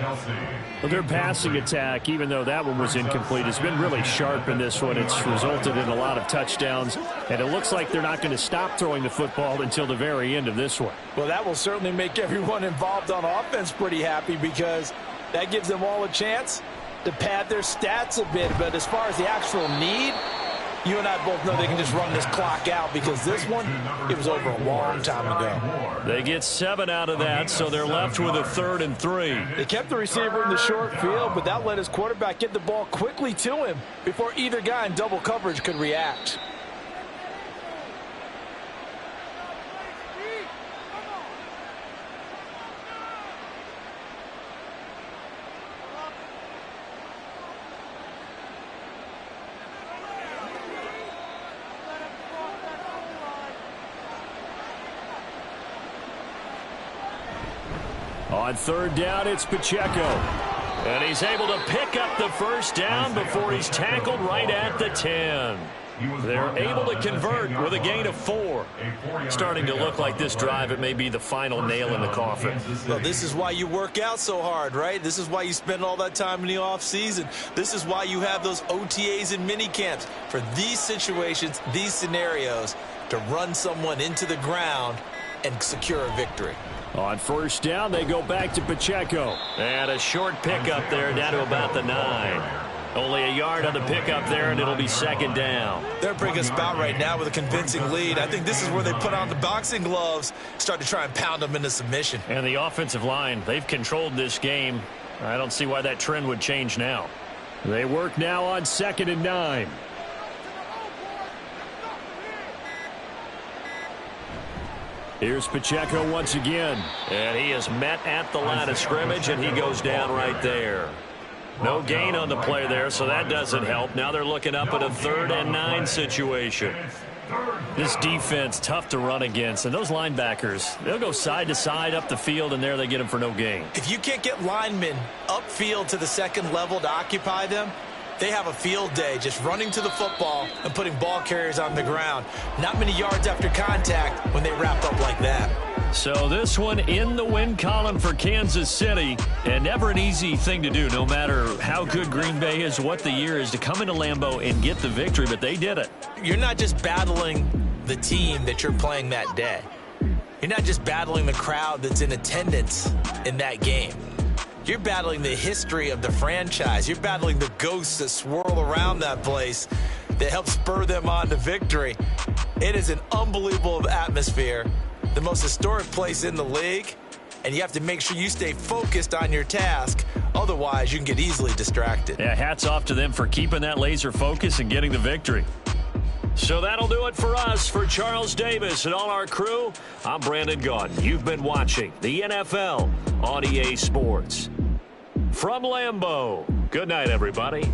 Well, their passing attack, even though that one was incomplete, has been really sharp in this one. It's resulted in a lot of touchdowns, and it looks like they're not going to stop throwing the football until the very end of this one. Well, that will certainly make everyone involved on offense pretty happy because that gives them all a chance to pad their stats a bit. But as far as the actual need, you and I both know they can just run this clock out because this one, it was over a long time ago. They get 7 out of that, so they're left with a 3rd and 3. They kept the receiver in the short field, but that let his quarterback get the ball quickly to him before either guy in double coverage could react. On third down, it's Pacheco. And he's able to pick up the first down before he's tackled right at the 10. They're able to convert with a gain of 4. Starting to look like this drive, it may be the final nail in the coffin. Well, this is why you work out so hard, right? This is why you spend all that time in the offseason. This is why you have those OTAs and mini camps for these situations, these scenarios, to run someone into the ground and secure a victory. On first down, they go back to Pacheco. And a short pickup there down to about the 9. Only a yard on the pickup there, and it'll be second down. They're bringing us about right now with a convincing lead. I think this is where they put on the boxing gloves, start to try and pound them into submission. And the offensive line, they've controlled this game. I don't see why that trend would change now. They work now on 2nd and 9. Here's Pacheco once again. And he is met at the line of scrimmage, and he goes down right there. No gain on the play there, so that doesn't help. Now they're looking up at a 3rd and 9 situation. This defense, tough to run against. And those linebackers, they'll go side to side up the field, and there they get them for no gain. If you can't get linemen upfield to the second level to occupy them, they have a field day just running to the football and putting ball carriers on the ground. Not many yards after contact when they wrap up like that. So this one in the win column for Kansas City, and never an easy thing to do, no matter how good Green Bay is, what the year is, to come into Lambeau and get the victory, but they did it. You're not just battling the team that you're playing that day. You're not just battling the crowd that's in attendance in that game. You're battling the history of the franchise. You're battling the ghosts that swirl around that place that help spur them on to victory. It is an unbelievable atmosphere. The most historic place in the league, and you have to make sure you stay focused on your task. Otherwise, you can get easily distracted. Yeah, hats off to them for keeping that laser focus and getting the victory. So that'll do it for us. For Charles Davis and all our crew, I'm Brandon Gaudin. You've been watching the NFL on EA Sports. From Lambeau, good night, everybody.